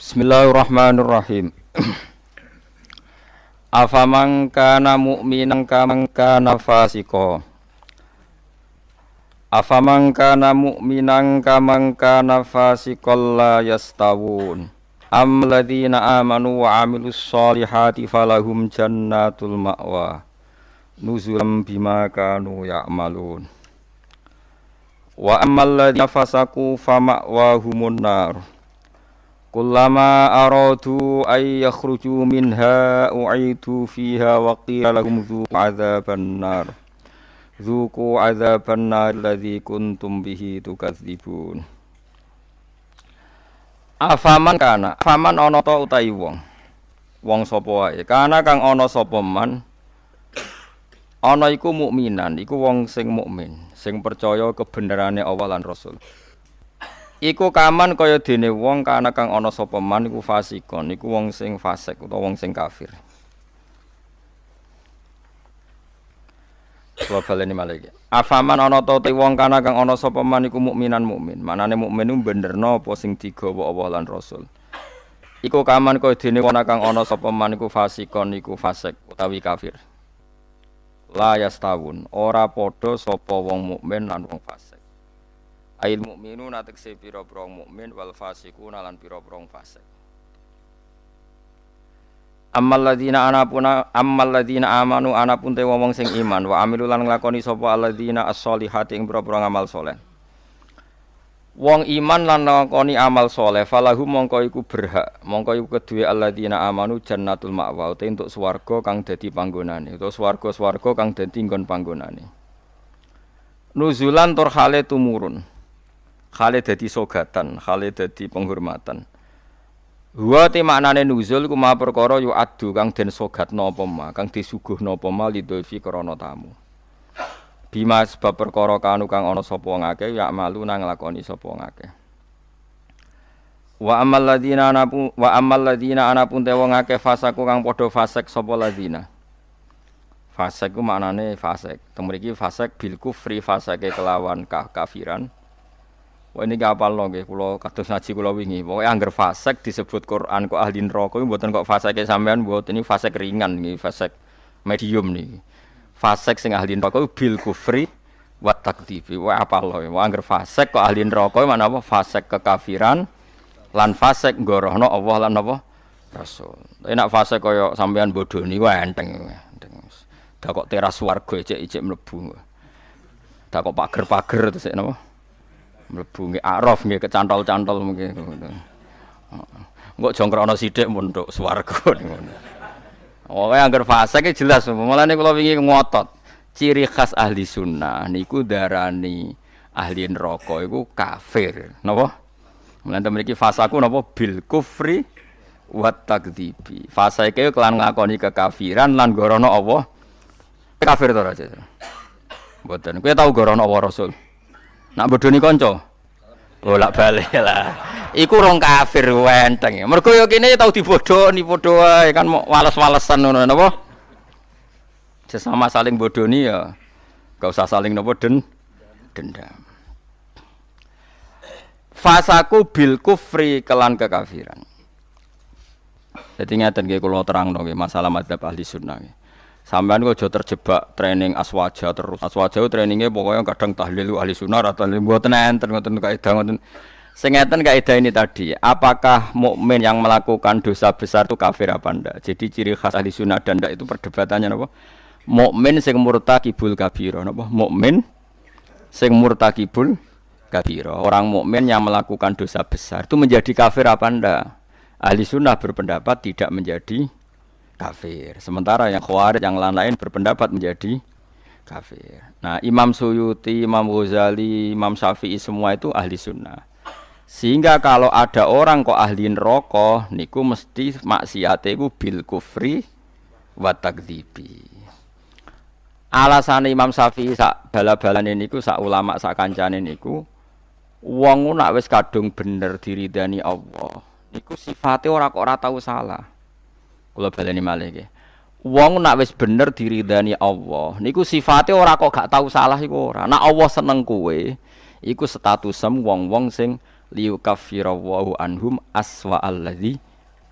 Bismillahirrahmanirrahim. Afaman kana mu'minan kaman kana fasiqo. Afaman kana mu'minan kaman kana fasiqal la yastawun. Amladzina amanu wa amilus solihati falahum jannatul ma'wa. Nuzulam bima kanu ya'malun. Wa amalladzina fasaqu fama'wahumun nar. Kullama aradu ay yakhruju minha u'idu fiha wa qila lahum dzuqu adzaban nar. Dzuqu adzaban nar alladzi kuntum bihi tukadzibun. Afaman kana, afaman ana ta utahi wong. Wong sapa wae, kana kang ana sapa man. Ana iku mukminan, iku wong sing mukmin, sing percaya kebenerane Allah lan Rasul. Iku kaman kaya dene wong kana kang ana sapa man iku fasikon, iku wong sing fasik utawa wong sing kafir. Kula baleni malih. Afaman ana ta wong kana kang ana sapa man iku mukminan mukmin. Manane mukmin ku benerno apa sing digawa Allah lan Rasul. Iku kaman kaya dene wong kang ana sapa man iku fasikon, iku fasik utawi kafir. La yastawun, ora padha sapa wong mukmin lan wong fasik. Ail mukminuna tekse pira-pira mukmin wal fasiquna lan pira-pira fasik. Ammal ladzina amanu anapun te wong sing iman wa amilu lan nglakoni sapa alladzina as-solihati ing pira-pira amal saleh. Wong iman lan nglakoni amal saleh falahum mongko iku berhak, mongko iku keduwe alladzina amanu jannatul ma'wa te entuk swarga kang dadi panggonane utawa swarga-swarga kang dadi nggon panggonane. Nuzulan tur hale tumurun. Khale dadi sogatan, khale dadi penghormatan. Wa te maknane nuzul ku ma perkara yu adu kang den sogatno apa ma, kang disuguhno apa ma lidolfi krana tamu. Bima sebab perkara kanu kang ana sapa wong akeh ya malu nang nglakoni sapa wong akeh. Wa ammal ladzina anapun te wong akeh fasaku kang padha fasik sapa ladzina. Fasik ku maknane fasik. Teng mriki fasik bil kufri fasake kelawan kafiran. Wah ini kapal loh, kalau kados ngaji kalau wingi, pokoknya angger fasek disebut Quran kok ahli neraka, buatan kok fasek sampean buat ini fasek ringan nih, fasek medium nih, fasek sing ahli neraka bil kufri wat takdifi, wah apa loh, wah angger fasek kok ahli neraka, mana apa fasek kekafiran, lan fasek gorohno Allah lan apa Rasul. Tapi nak fasek koyo sampean bodoh nih, wah enteng, dah kok teras warga ijek mlebu, dah kok pager terus apa? Mlebu nggih araf nggih kecantol-cantol mungkin ngono. Engko jongkrono sithik mun tok swarga ngono. Pokoke angger fase iki jelas, mulane kula wingi ngotot. Ciri khas ahli sunnah niku darani ahli neraka iku kafir. Napa? Mulane mriki fasaku napa bil kufri wat takdzibi. Fase iki kelan ngakoni kekafiran lan gorono Allah. Kafir to ora, Cek? Mboten. Kowe tau gorono Allah Rasul? Nak bodoni kanca. Bolak-balik lah. Iku rong kafir wenteng. Mergo yo kene tau dibodoni padha wae kan wales-walesan ngono napa? Sesama saling bodoni ya. Enggak usah saling napa dendam. Fasaku bil kufri kelan kekafiran. Dadi ngaten nggih kula terangno nggih masalah madzhab ahli sunnah. Sampeyan kok aja terjebak training aswaja terus. Aswaja trainingnya pokoknya kadang tahlil ahli sunnah atau mboten enten ngoten kaidah ngoten. Sing ngeten kaidah ini tadi, apakah mukmin yang melakukan dosa besar itu kafir apa ndak? Jadi ciri khas ahli sunnah dan ndak itu perdebatannya napa? Mukmin sing murtakibul kabira napa? Mukmin sing murtakibul kabira. Orang mukmin yang melakukan dosa besar itu menjadi kafir apa ndak? Ahli sunnah berpendapat tidak menjadi kafir. Sementara yang Khawarij yang lain-lain berpendapat menjadi kafir. Nah, Imam Suyuti, Imam Ghazali, Imam Syafi'i semua itu ahli sunnah. Sehingga kalau ada orang kok ahli neraka, niku mesti maksiate iku bil kufri wa takdzibi. Alasane Imam Syafi'i sak bala-balane niku sak ulama sak kancane niku wong nek wis kadung bener diridani Allah, niku sifate ora kok ora tau salah. Kula baleni malih nggih. Wong nek wis bener diridani Allah, niku sifate ora kok gak tau salah iku ora. Nek Allah seneng kowe, iku statusem wong-wong sing liyukaffirallahu anhum aswa alladzi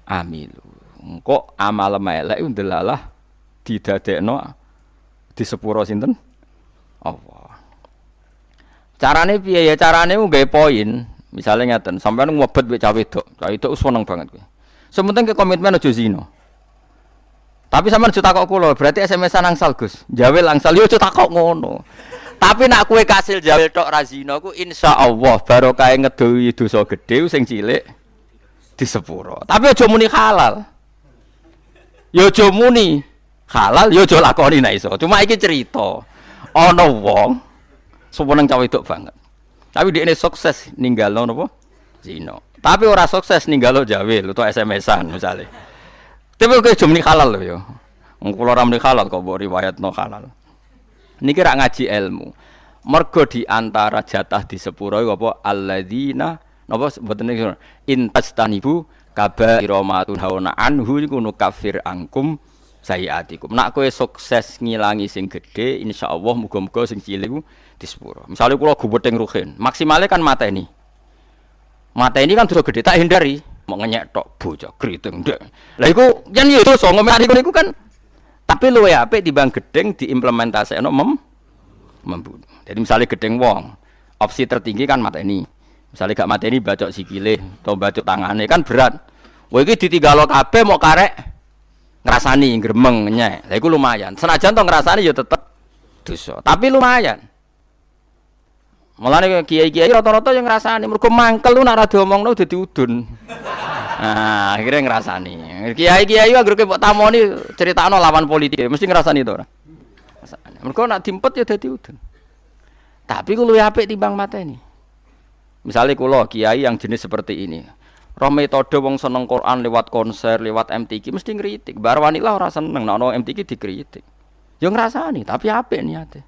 amilu. Engko amal melek ndelalah didadekno di sepuro sinten? Allah. Carane piye ya? Carane nggawe poin. Misale ngeten, sampean ngobet wek cah wedok. Cah wedok seneng banget kowe. Sementing ke komitmen aja zina. Tapi sampean aja takok kula, berarti SMS-an angsal Gus. Jawel angsal yo aja takok ngono. Tapi nak kowe kasil jawel tok ra zina ku insyaallah barokah ngedohi dosa gedhe sing cilik di sepuro. Tapi aja muni halal. Yo aja muni halal, yo aja lakoni nek iso. Cuma iki cerita. Ana wong seneng cah wedok banget. Tapi dia ini sukses ninggalo napa? Zina. Tapi ora sukses ninggalo jawil utawa SMS-an misale. Tapi kok jumni halal lho ya. Wong kula ora muni halal kok mbok riwayatno halal. Niki rak ngaji ilmu. Mergo di antara jatah di sepuro apa alladzina napa mboten niku intastanibu kaba'ira ma tunhauna anhu iku nukafir angkum sayiatikum. Nak kowe sukses ngilangi sing gedhe insyaallah muga-muga sing cilik ku di sepuro. Misale kula gubething ruhin, maksimale kan mateni. Mateni kan dosa gedhe tak hindari, mau ngenyek tok bocah kriting ndek. Lah iku yen yo dosa ngomongane niku kan tapi luwe apik timbang gedeng diimplementasekno membunuh. Jadi misale gedeng wong, opsi tertinggi kan mateni. Misale gak mateni bacok sikile atau bacok tangane kan berat. Kowe iki ditinggalo kabeh mau karek ngrasani gremeng nyek. Lah iku lumayan. Senajan to ngrasani ya tetep dosa, tapi lumayan. Mulane kiai-kiai rata-rata yang ngrasani mergo mangkel lu nek ora diomongno dadi udun. Nah, akhirnya ngrasani. Kiai-kiai anggere mbok tamoni critakno lawan politik, mesti ngrasani to ora. Mergo nek dimpet ya dadi udun. Tapi ku luwih apik timbang mateni. Misalnya kula kiai yang jenis seperti ini. Roh metode wong seneng Quran lewat konser, lewat MTQ mesti ngritik. Bar wanita ora seneng nek ana MTQ dikritik. Ya ngrasani, tapi apik niate.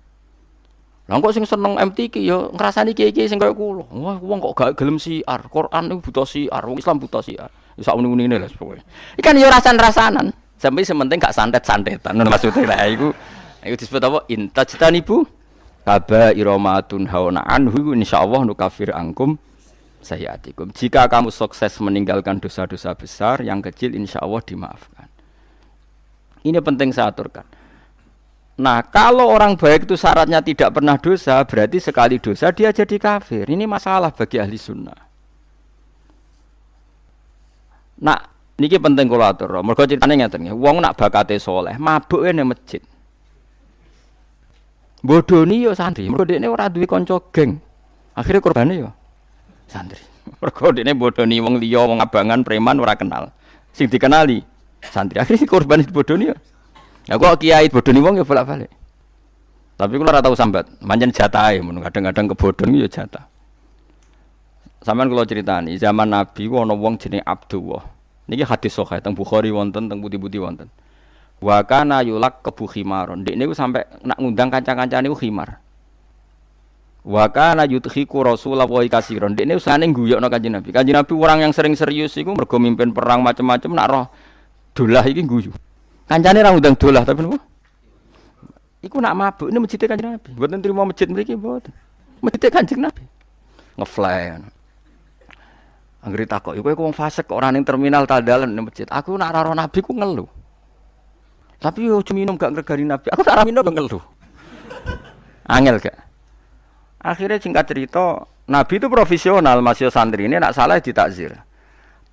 Lah kok sing seneng MTQ ya ngrasani kiai-kiai sing kaya kula. Wah, wong kok gak gelem siar. Quran niku buta siar, wong Islam buta siar. Ya sak muni-munine lho pokoke. Iki kan ya rasan-rasanan. Sampai sementing gak santet-santetan. Maksudnya lah iku disebut apa? Intajtanibu kaba'ira ma tunhauna anhu insyaallah nukafir angkum sayiatikum. Jika kamu sukses meninggalkan dosa-dosa besar, yang kecil insyaallah dimaafkan. Ini penting saya aturkan. Nah, kalau orang baik itu syaratnya tidak pernah dosa, berarti sekali dosa dia jadi kafir. Ini masalah bagi ahli sunnah. Nah, niki penting kula atur. Mergo critane ngeten nggih, wong nak bakate saleh, mabuk nang masjid. Bodoni yo santri, mergo dekne ora duwe kanca geng. Akhire korbane yo santri. Mergo dekne bodoni wong liya, wong abangan, preman ora kenal. Sing dikenali santri. Akhire korban bodoni yo. Ya kok kiai bodoni wong ya bolak-balik. Tapi kula ora tau sambat, pancen jatahe mun kadang-kadang kebodhon ya jatah. Sampeyan kula critani, zaman Nabi ana wong jenenge Abdullah. Niki hadis sahih teng Bukhari wonten, teng pundi-pundi wonten. Wa kana yulak kebu khimaron. Ndek niku sampe nak ngundang kanca-kancane niku khimar. Wa kana yudhiku Rasulullah kasiron. Ndek niku seneng guyokno Kanjeng Nabi. Kanjeng Nabi orang yang sering serius iku mergo mimpin perang macam-macam nak roh dolah iki guyu. Kancane ra ngundang dolah tapi napa? Iku nak mabuk ini masjid Kanjeng Nabi. Mboten trimo masjid mriki mboten. Masjid Kanjeng Nabi. Ngefly. Anggere takok, kowe wong fasik kok ora ning terminal Tadalan ning masjid. Aku nak ora Nabi ku ngeluh. Tapi yo minum gak ngregani Nabi. Aku ora minum ngeluh. Angel gak? Akhirnya singkat cerita, Nabi itu profesional, masih santri ini nak salah ditakzir.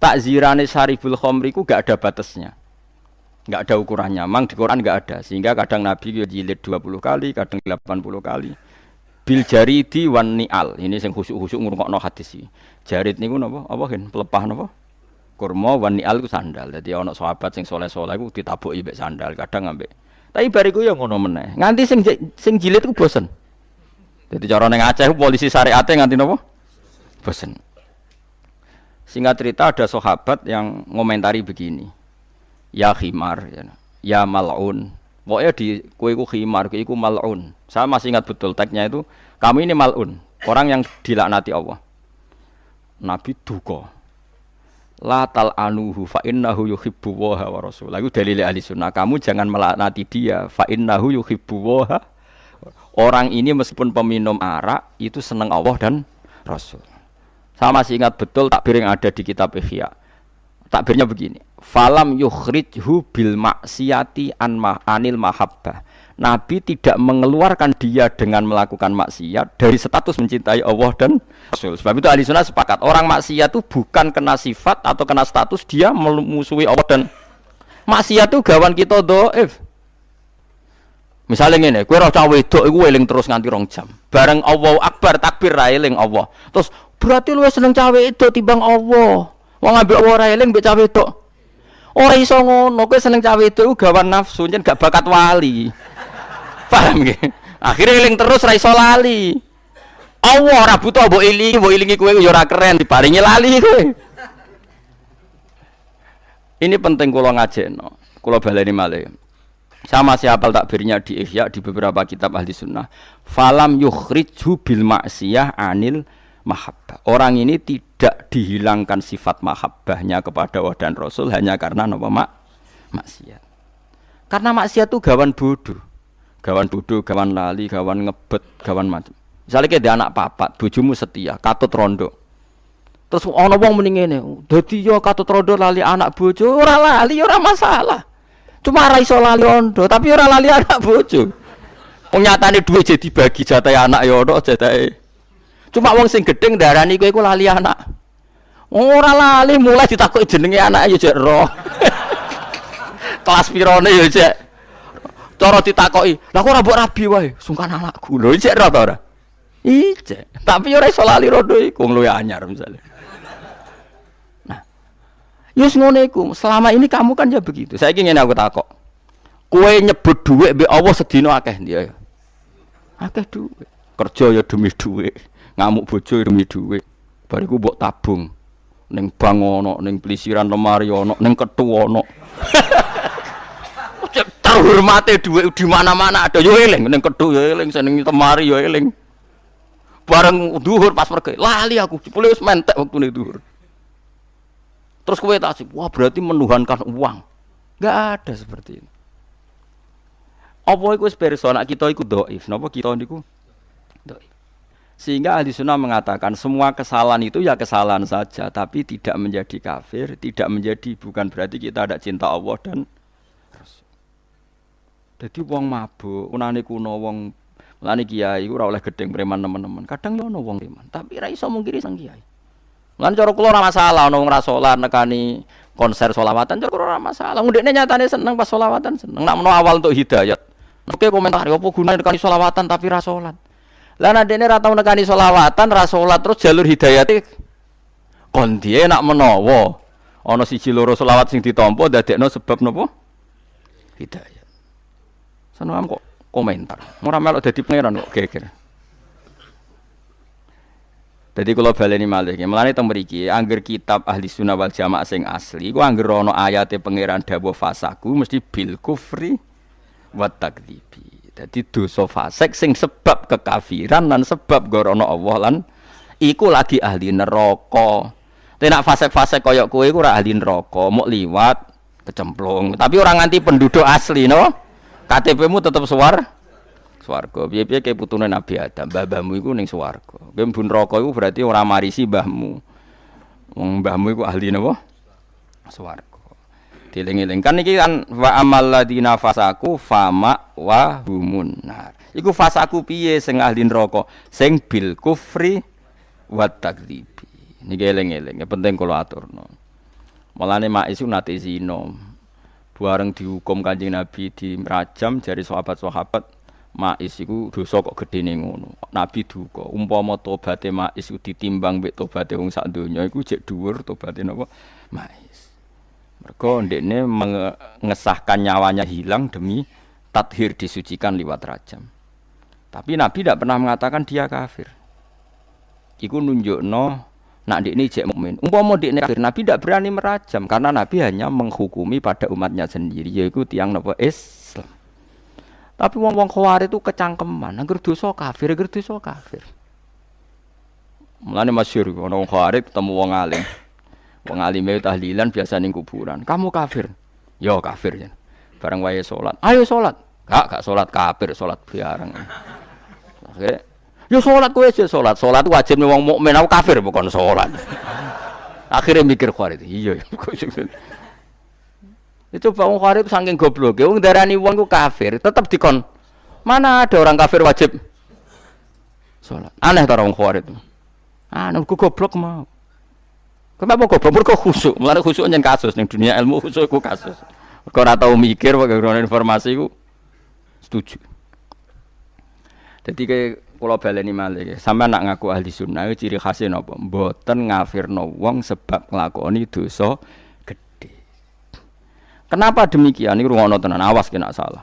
Takzirane Syaribul Khamri ku gak ada batasnya. Enggak ada ukurannya, memang di Quran enggak ada. Sehingga kadang Nabi jilid 20 kali, kadang 80 kali. Bil jaridi wan ni'al. Ini sing khusuk-khusuk ngrungokno hadis iki. Jarid niku napa? Apa gen pelepah napa? Kurma wan ni'al ku sandal. Dadi ana sahabat sing saleh-saleh iku ditabuki mbek sandal, kadang ambek. Tapi bariku ya ngono meneh. Nganti sing jilid ku bosen. Dadi cara ning Aceh polisi syariate nganti napa? Bosen. Singkat cerita ada sahabat yang ngomentari begini. Ya khimar, ya mal'un. Pokoknya di kue ku khimar, kue ku mal'un. Saya masih ingat betul tagnya itu. Kamu ini mal'un, orang yang dilaknati Allah. Nabi duka. La tal'anuhu fa innahu yuhibbu waha wa rasul. Itu dalil ahli sunnah. Kamu jangan melaknati dia. Fa innahu yuhibbu waha. Orang ini meskipun peminum arak, itu senang Allah dan Rasul. Saya masih ingat betul takbir yang ada di kitab Ihya. Takbirnya begini. Falam yukhrijhu bil maksiati anil mahabbah. Nabi tidak mengeluarkan dia dengan melakukan maksiat dari status mencintai Allah dan Rasul. Sebab itu ahli sunnah sepakat orang maksiat itu bukan kena sifat atau kena status dia memusuhi Allah dan maksiat itu gawan kita dhaif. Misalnya ngene, kowe ora cah wedok iku eling terus nganti 2 jam. Bareng Allahu Akbar takbir ra eling Allah. Terus berarti luwih seneng cah wedok timbang Allah. Wong ambek Allah ra eling mbek cah wedok. Ora iso ngono, kowe seneng cah wedok gawan nafsu, yen gak bakat wali. Paham nggih? Akhire eling terus ra iso lali. Allah ora butuh mbok ilingi kowe ya ora keren diparingi lali kowe. Ini penting kula ngajekno. Kula baleni malih. Saya masih hafal takbirnya di Ihya di beberapa kitab ahli sunnah. Falam yukhrijhu bil maksiyah anil mahabbah. Orang ini tidak dihilangkan sifat mahabbahnya kepada Allah dan Rasul hanya karena apa maksiat. Karena maksiat itu gawan bodoh, gawan lali, gawan ngebet, gawan macam. Misalnya kayak dia anak papat, bojomu setia, katut rondo. Terus ana wong muni ngene, dadi yo katut rondo lali anak bojo, ora lali ora masalah. Cuma ora iso lali rondo, tapi ora lali anak bojo. Wong nyatane duwe jadi dibagi jatahe anak yo ono jatahe. Cuma wong sing gedeng darani kowe iku lali anak. Ora lali mulai ditakoki jenenge anake yo jek ro. Kelas pirone yo jek. Cara ditakoki, "Lah kok ora mbok rabi wae, sungkan anakku." Lho jek ro ta ora? Ijek. Tapi ora iso lali rondo iku luwih anyar misalnya. Nah. Yus ngono iku, selama ini kamu kan ya begitu. Saiki ngene aku takok. Kowe nyebut dhuwit mbek Allah sedina akeh ndi ya? Akeh dhuwit. Kerja ya demi dhuwit. Ngamuk bojo demi dhuwit. Bariku mbok tabung ning bank ono, ning plisiran lemari ono, ning kethu ono. Terhormate dhuwit di mana-mana ada yo eling ning kethu yo eling, ning lemari yo eling. Bareng duhur pas pergi, lali aku, jebule wis mentek wektune duhur. Terus kowe tak sip, wah berarti menuhankan uang. Enggak ada seperti ini. Apa iku wis pirsa nek kita iku dhaif, napa kita niku dhaif. Sehingga ahli sunnah mengatakan semua kesalahan itu ya kesalahan saja, tapi tidak menjadi kafir, tidak menjadi bukan berarti kita tidak cinta Allah dan Rasul. Jadi wong mabuk, unane kuno wong mulane kiai ora oleh gedeng preman teman-teman. Kadang yo ono wong preman, tapi ra iso mungkiri sang kiai. Mulane cara kula ora masalah ono wong ra salat nekani konser selawatan cara ora masalah. Ndekne nyatane seneng pas selawatan seneng. Nak menawa awal untuk hidayat. Oke komentar opo gunane nekani selawatan tapi ra salat. Lah nek dene ra tau nekani selawatan ra salat terus jalur hidayate kon diye nak menawa ana siji loro selawat sing ditampa dadekno sebab napa? Hidayat. Seneng kok komentar. Ora melok dadi pangeran kok geger. Dadi kula baleni malih. Mulane teng mriki angger kitab Ahli Sunnah wal Jamaah sing asli iku angger ana ayate pangeran dawuh fasaku mesti bil kufri wa takdzibi. Dadi dosa fasik sing sebab kekafiran lan sebab gorono Allah lan iku lagi ahli neraka. Tenak fasik-fasik kaya kowe iku ora ahli neraka, mok liwat kecemplung. Tapi ora nganti penduduk asli no. KTP-mu tetap swarga. Piye-piye kaya putune Nabi Adam, mbahmu iku ning swarga. Kowe mlebu neraka iku berarti ora marisi mbahmu. Wong mbahmu iku ahli napa? Swarga. Dieling-eling kan iki kan wa amal ladina fasaku fama wa humun nar. Iku fasaku piye sing ahli neraka? Sing bil kufri wa takdzibi. Niki eling-eling, penting kula aturno. Mulane mak isu nate zina. Bareng dihukum Kanjeng Nabi di rajam jari sahabat-sahabat Ma'is iku dosa kok gedene ngono. Nabi duka umpama tobaté Ma'is ditimbang mbek tobaté wong sak donya iku jek dhuwur tobaté napa Ma'is. Mergo ndekne mengesahkan nyawanya hilang demi tathir disucikan liwat rajam. Tapi Nabi tidak pernah mengatakan dia kafir. Iku nunjukno nak ndekne jek mukmin. Umpama ndekne kafir, Nabi tidak berani merajam karena Nabi hanya menghukumi pada umatnya sendiri yaitu tiyang napa Islam. Tapi wong-wong Khawarij itu kecangkeman, angger dosa kafir, angger dosa kafir. Mulane masyhur ana wong Khawarij ketemu wong alim. Wong alim itu tahlilan biasa ning kuburan. Kamu kafir. Yo kafir ya. Bareng wae salat. Ayo salat. Gak salat kafir, salat biarang. Oke. Ya salat kowe aja salat. Salat wajib wong mukmin, aku kafir bukan salat. Akhirnya mikir Khawarij, iya. Itu wong Khawarij saking gobloke, wong darani wong ku kafir, tetep dikon. Mana ada orang kafir wajib salat. Aneh ta wong Khawarij. Anu ku goblok mau. Kenapa goblok? Mergo khusuk. Mulane khusuk nyen kasus ning dunia ilmu khusuk ku kasus. Mergo ora tau mikir wae informasi ku setuju. Jadi kayak kalau baleni malih, sampean nak ngaku ahli sunnah, ciri khasnya napa? Mboten ngafirno wong sebab nglakoni dosa gede. Kenapa demikian? Ini rungono tenan, awas kena salah.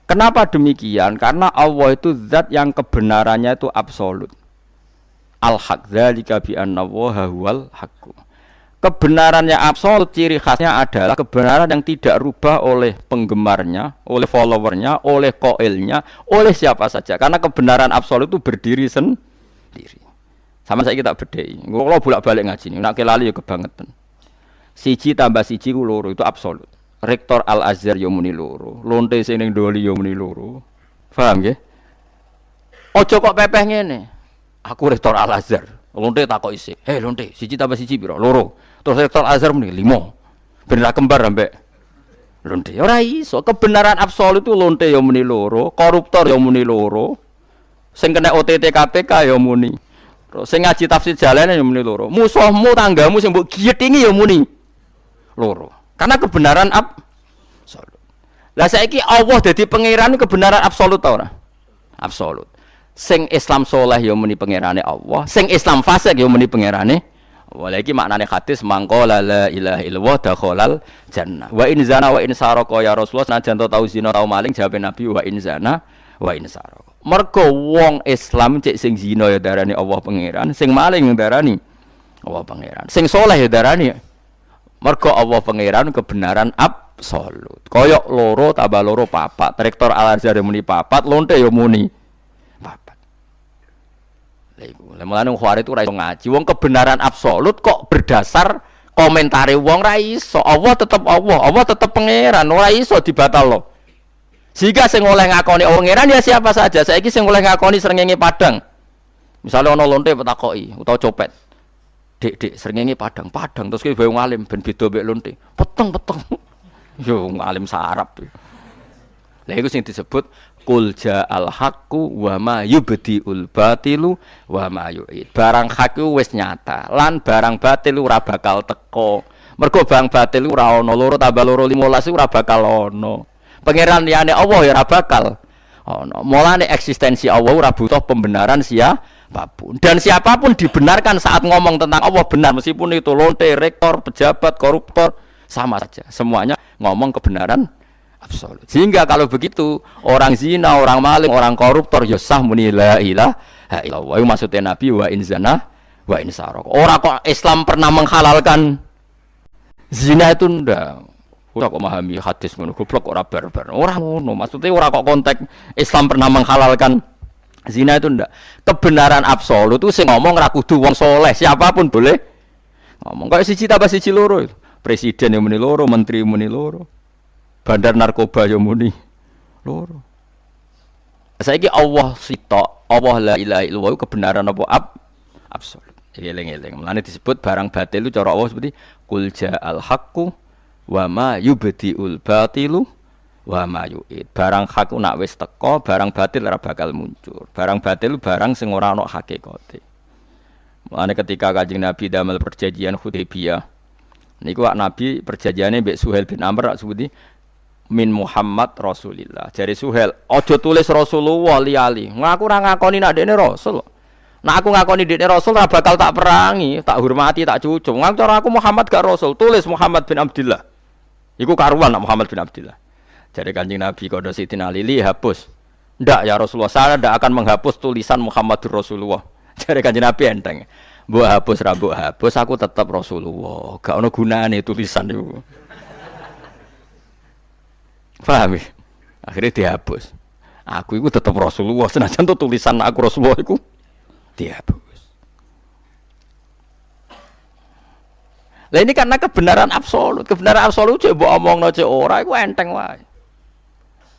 Kenapa demikian? Karena Allah itu zat yang kebenarannya itu absolut. Al-haq dzalika bi anna Allaha huwal haqq. Kebenarannya absolut, ciri khasnya adalah kebenaran yang tidak rubah oleh penggemarnya, oleh followernya, oleh koilnya, oleh siapa saja. Karena kebenaran absolut itu berdiri sendiri. Sama saya kita bedai. Kalau bolak-balik ngaji nih, nak kelali ya kebangetan. Siji tambah siji ku loro itu absolut. Rektor Al Azhar yo muni loro, lonte sing ning Doli yo muni loro. Paham nggih? Ojo kok pepeh ngene. Aku rektor Al Azhar. Lonte takok isih. Hei lonte, siji tambah siji piro? Loro. Terus rektor Azhar muni 5. Ben ra kembar ambek lonte. Ora iso, kebenaran absolut itu lonte yo muni loro, koruptor yo muni loro. Sing kena OTT KPK yo muni. Terus sing ngaji tafsir jalane yo muni loro. Musuhmu tanggamu sing mbok giyetingi yo muni loro. Karena kebenaran absolut. Lah saiki Allah dadi pangeran kebenaran absolut ta ora? Absolut. Sing Islam soleh ya muni pangerane Allah, sing Islam fasik ya muni pangerane Allah. Iki maknane hadis mangqala la ilaha illallah dakhalal jannah. Wa in zana wa in sarqa ya Rasulullah najan tau zina tau maling jawab Nabi wa in zana wa in sarqa. Mergo wong Islam cek sing zina ya darani Allah pangeran, sing maling darani Allah pangeran. Sing soleh ya darani mergo Allah pangeran kebenaran absolut. Koyok loro tambah loro papat. Rektor Al Azhar muni papat, lonte yo muni papat. Lha iku, lha mulane Khawarij itu ora iso ngaji. Wong kebenaran absolut kok berdasar komentare wong ra iso. Allah tetep Allah, Allah tetep pangeran, ora iso dibatalno. Jika sing oleh ngakoni pangeran ya siapa saja. Saiki sing oleh ngakoni srengenge padang. Misalnya ana lonte petakoki utawa copet. Dek srengenge padang terus kowe bae ngalim ben beda mek lonte. Peteng. Yo ngalim sarap. Lha iku sing disebut qul ja'al haqqu wa ma yubdiul batilu wa ma yu'id. Barang hak wis nyata, lan barang batil ora bakal teko. Mergo barang batil ora ana loro tambah loro 15 ora bakal ana. Pangeran liyane Allah ya ora bakal ana. Mulane eksistensi Allah ora butuh pembenaran siapapun. Dan siapapun dibenarkan saat ngomong tentang Allah benar, meskipun itu lonte, rektor, pejabat, koruptor, sama saja. Semuanya ngomong kebenaran absolut. Sehingga kalau begitu orang zina, orang maling, orang koruptor ya sah muni la ilaha illallah. Itu maksudnya Nabi wa in zana wa in saraq. Orang kok Islam pernah menghalalkan zina itu ndak. Ora kok memahami hadis ngono, goblok ora barbar. Ora ngono, maksudnya ora kok konteks Islam pernah menghalalkan zina itu ndak. Kebenaran absolut itu sing ngomong ra kudu wong soleh, siapapun boleh ngomong. Kayak siji tambah siji loro. Presiden yang muni loro, menteri muni loro. Bandar narkoba yang muni loro. Saiki Allah sitok, Allah la ilaha illallah kebenaran apa absolut. Eling-eling. Mulane disebut barang batil itu cara Allah seperti qul ja'al haqqu wa ma yubdiul batilu wa ma yu'id. Barang hak nak wis teko, barang batil ora bakal muncul. Barang batil barang sing ora ana hakikate. Mulane ketika Kanjeng Nabi damel perjanjian Hudaybiyah, niku wak Nabi perjanjiane mbek Suhail bin Amr sebuti min Muhammad Rasulillah. Jare Suhail, aja tulis Rasulullah li-ali. Ngaku ora ngakoni nek dekne rasul. Nek aku ngakoni dekne rasul ora bakal tak perangi, tak hormati, tak cucuk. Ngaku cara aku Muhammad gak rasul, tulis Muhammad bin Abdullah. Iku karuan nak Muhammad bin Abdullah. Jadi Kanjeng Nabi kode Sayyidina Ali hapus. Ndak ya Rasulullah, saya ndak akan menghapus tulisan Muhammadur Rasulullah. Jadi Kanjeng Nabi enteng. Mbok hapus ra mbok hapus aku tetap Rasulullah. Gak ono gunane tulisan itu. Paham ya? Akhirnya dihapus. Aku itu tetap Rasulullah, senajan tuh tulisan aku Rasulullah itu dihapus. Lah ini karena kebenaran absolut. Kebenaran absolut cek mbok omongno cek ora iku enteng wae.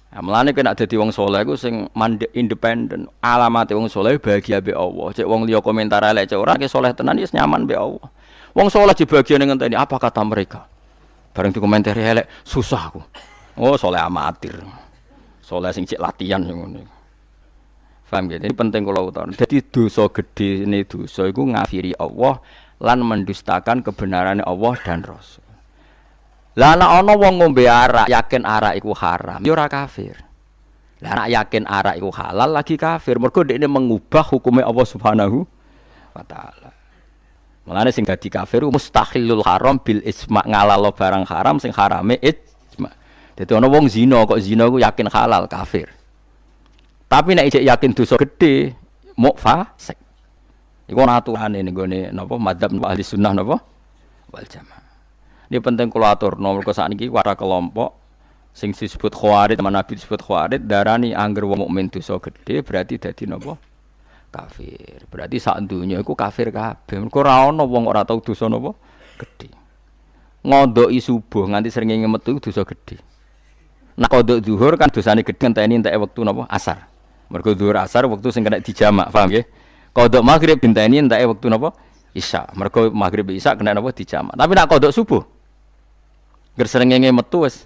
Nah, mulane kena dadi wong saleh iku sing independen. Alamate wong saleh bahagia mbek Allah. Cek wong liya komentar elek cek ora ki saleh tenan wis nyaman mbek Allah. Wong saleh dibagiane ngenteni apa kata mereka. Bareng dikomentari elek susah aku. Oh saleh amatir. Saleh sing cek latihan ngono. Paham ya? Ini penting kula utawa. Dadi dosa gedene dosa iku ngafiri Allah lan mendustakan kebenaran Allah dan Rasul. Lah nek ana wong ngombe arak, yakin arak iku haram, ya ora kafir. Lah nek yakin arak iku halal lagi kafir, mergo dekne mengubah hukume Allah Subhanahu wa taala. Mulane sing dadi kafir mustahilul haram bil isma, ngalalo barang haram sing harame ijma. Dadi ana wong zina kok zina iku yakin halal kafir. Tapi nek ijek yakin dosa gedhe muk fasik. Iku ana aturane ning gone napa madzhab ahli sunnah napa wal jamaah. Ini penting kula aturno mergo sakniki wara kelompok sing disebut khawarij, Nabi disebut khawarij darani angger wong mukmin dosa gedhe berarti dadi napa? Kafir. Berarti sak donya iku kafir kabeh. Mergo ora ana wong ora tau dosa napa? Gedhe. Ngondoki subuh nganti srengenge metu dosa gedhe. Nek kodok zuhur kan dosane gedhe ngenteni entek wektu napa? Asar. Mergo zuhur asar wektu sing kena dijamak, paham nggih? Kodok maghrib ngenteni entek wektu napa? Isya. Mergo maghrib isya kena napa dijamak. Tapi nek kodok subuh gersrengenge metu wis.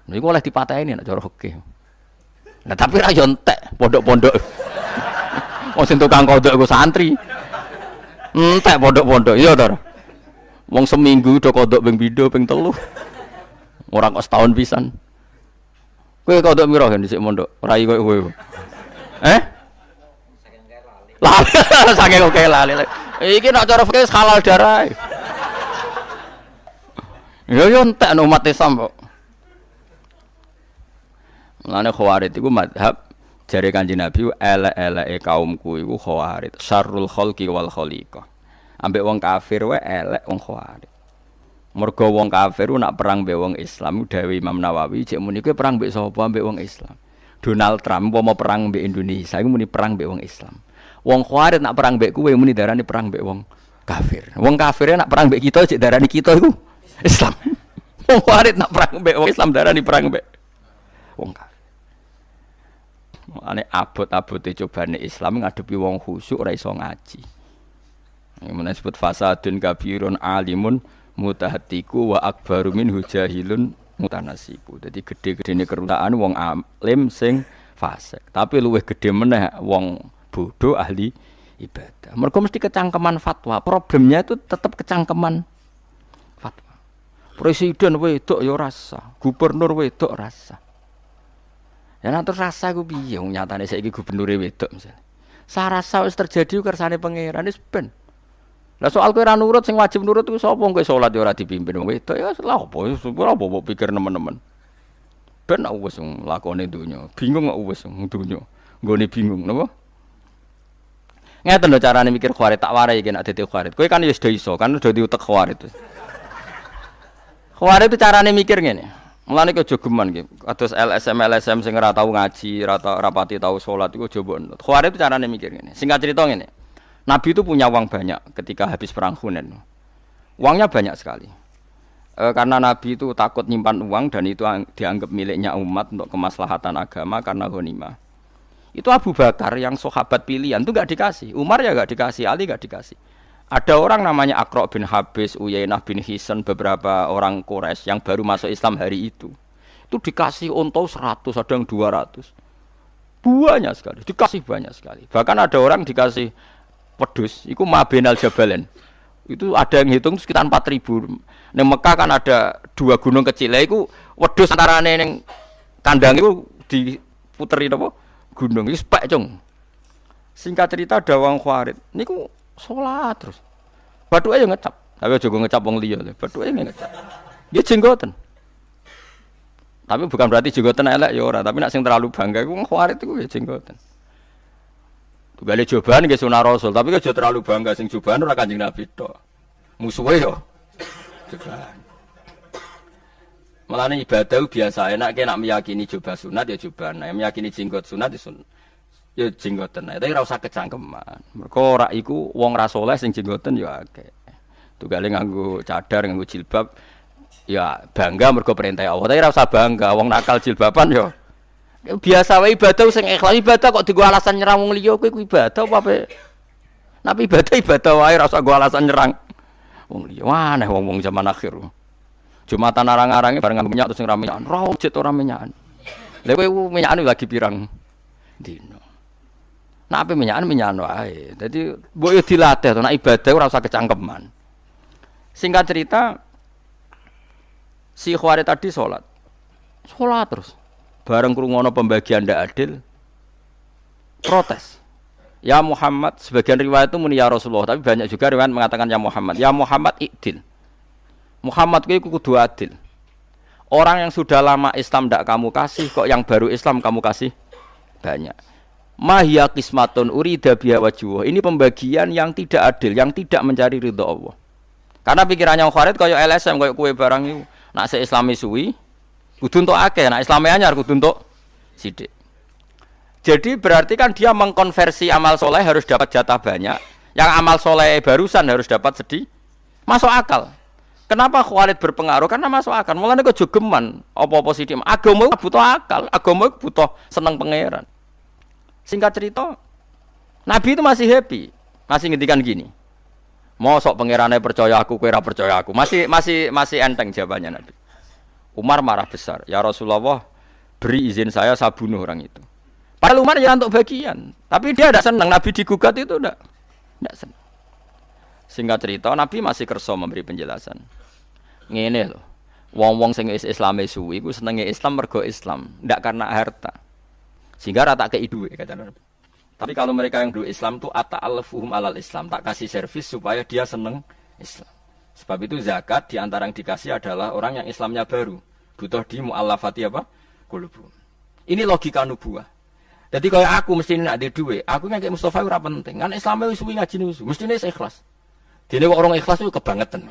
Niku oleh dipateni nek cara fikih. Nah tapi ra yo entek pondok-pondok. Wong sing tukang kodok iku santri. Entek pondok-pondok iya to. Wong seminggu do kodok ping pindho ping telu. Ora kok setahun pisan. Kowe kodok mira kan dhisik mondok, rai koyo kowe. Saking kok lali. Iki nek cara fikih halal darah. Ya yo entek umat Islam kok. Mulane khawarij iku mazhab jare Kanjeng Nabi elek-eleke kaumku iku khawarij, syarrul khalqi wal khaliqah. Ambek wong kafir wae elek wong khawarij. Mergo wong kafir nak perang mbek wong Islam dawuh Imam Nawawi cek muni kowe perang mbek sapa mbek wong Islam. Donald Trump mau perang mbek Indonesia iku muni perang mbek wong Islam. Wong khawarij nak perang mbek kowe muni darani perang mbek wong kafir. Wong kafir nak perang mbek kita cek darani kita iku Islam. Wong khawarij nak perang mbek wong Islam darani perang mbek wong kafir. Ane abot-abote cobane Islam ngadepi wong khusyuk ora iso ngaji. Iki men disebut fasadun kabirun alimun mutahatiku wa akbaru minhu jahilun mutanasibu. Dadi gedhe-gedhene kerusakan wong alim sing fasik. Tapi luwih gedhe meneh wong bodoh ahli ibadah. Mergo mesti kecangkeman fatwa. Problemnya itu tetap kecangkeman fatwa. Presiden wedok ya rasa, gubernur wedok rasa. Ya nek rasa iku piye wong nyatane saiki gubernure wedok misalnya. Sarasa wis terjadi kersane pangeran wis ben. Lah soal kowe ora nurut sing wajib nurut iku sapa kowe salat ya ora dipimpin wong wedok ya lha apa pikir nemen-nemen. Ben wis lakone donya, bingung kok wis donya. Nggone bingung napa? Ngeten lho carane mikir khawarij tak warai iki nek dadi khawarij. Kowe kan wis do iso, kan udah diutek khawarij. Khawarij itu carane mikir ngene. Mulane kok aja geman nggih. Kados LSM sing ora tau ngaji, rapati tau salat iku aja mbok. Khawarij itu carane mikir ngene. Singkat cerita ngene. Nabi itu punya uang banyak ketika habis perang Hunain. Uangnya banyak sekali. Karena Nabi itu takut nyimpan uang dan itu dianggap miliknya umat untuk kemaslahatan agama karena ghanimah. Itu Abu Bakar yang sahabat pilihan itu enggak dikasih. Umar ya enggak dikasih, Ali enggak dikasih. Ada orang namanya Aqra bin Habis, Uyainah bin Hisan, beberapa orang Quraisy yang baru masuk Islam hari itu. Itu dikasih unta 100, ada yang 200. Banyak sekali, dikasih banyak sekali. Bahkan ada orang dikasih wedhus, itu Ma'benal Jabalain. Itu ada yang hitung sekitar 4.000. Di Mekah kan ada 2 gunung kecil, itu wedhus antarane ning kandang itu diputeri apa? Gunung itu spek cung. Singkat cerita ada wong khawarij niku salat terus. Bathuke yo ngecap. Tapi aja ngecap wong liya lho. Bathuke ngecap. Nggih jenggoten. Tapi bukan berarti jenggoten elek ya ora, tapi nek sing terlalu bangga iku wong khawarij iku ya jenggoten. Tugale jobaan nggih sunah Rasul, tapi aja terlalu bangga sing jobaan ora Kanjeng Nabi tok. Musuhe yo jobaan. Mulane ibadah biasa enak nek meyakini jubah sunat ya jubah, nek meyakini jenggot sunat ya sunat. Ya jenggoten ae, tapi ora usah kecangkeman. Mergo ora iku wong ra saleh sing jenggoten ya akeh. Tugale nganggo cadar, nganggo jilbab Ya bangga mergo perintah Allah, tapi ora usah bangga wong nakal jilbaban yo. Biasa wae ibadah sing ikhlas ibadah kok digo alasan nyerang wong liya kowe ibadah apa ape? Nabi ibadah wae ora usah go alasan nyerang wong liya. Wah aneh wong-wong zaman akhir. Jumatan arang-arange bareng minyak terus sing ra minyakan, rojet ora minyakan. Lha kowe minyakan lagi pirang dino. Nek ape minyakan wae. Dadi mbok yo dilatih to nek ibadah ora usah kecangkeman. Singkat cerita si Khawarij tadi sholat terus bareng krungono pembagian ndak adil protes ya Muhammad, sebagian riwayat itu muni ya Rasulullah, tapi banyak juga riwayat mengatakan ya Muhammad i'dil Muhammad kowe kudu adil, orang yang sudah lama Islam ndak kamu kasih, kok yang baru Islam kamu kasih banyak. Mahya qismatun urida biha wajhuh, ini pembagian yang tidak adil, yang tidak mencari ridha Allah. Karena pikirannya Khawarij kaya LSM, kaya kue barang itu nak se-islami suwi kudu entuk akeh, nak islami anyar kudu entuk sithik. Jadi berarti kan dia mengkonversi amal soleh harus dapat jatah banyak, yang amal soleh barusan harus dapat sedih. Masuk akal. Kenapa Khawarij berpengaruh? Karena masuk akal. Mulane kok jogeman apa-apa sithik. Agama butuh akal, agama butuh seneng pangeran. Singkat cerita, Nabi itu masih happy, masih ngendikan gini. Mosok pangerane percaya aku, kowe ora percaya aku. Masih enteng jawabannya Nabi. Umar marah besar. Ya Rasulullah, beri izin saya bunuh orang itu. Padahal Umar ya untuk bagian, tapi dia tidak senang Nabi digugat itu tidak senang. Singkat cerita, Nabi masih kerso memberi penjelasan. Ngene lho. Wong-wong sing Islame suwi iku senenge Islam mergo Islam, ndak karena harta. Sehingga rata kei dhuwit kata Nabi. Tapi kalau mereka yang dulu Islam itu ata'alfuhum alal Islam, tak kasih servis supaya dia seneng Islam. Sebab itu zakat diantara yang dikasih adalah orang yang Islamnya baru, butuh di mu'allafati apa? Qulubuhum. Ini logika nubuwah. Jadi kalau aku mesti nak di duit, aku kan kayak Mustafa ora penting. Kan Islamnya wis suwi ngaji niku, mestine ikhlas. Dene kok orang ikhlas itu kebangetan.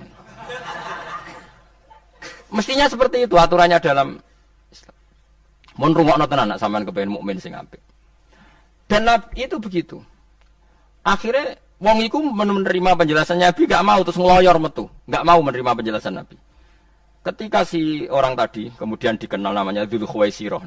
Mestinya seperti itu aturannya dalam Islam. Mun rungokno tenan nak sampean kepengin mukmin sing apik. Dan itu begitu. Akhirnya wong iku menerima penjelasan Nabi, gak mau terus ngeloyor metu, gak mau menerima penjelasan Nabi. Ketika si orang tadi kemudian dikenal namanya Dzul Khuwaisirah,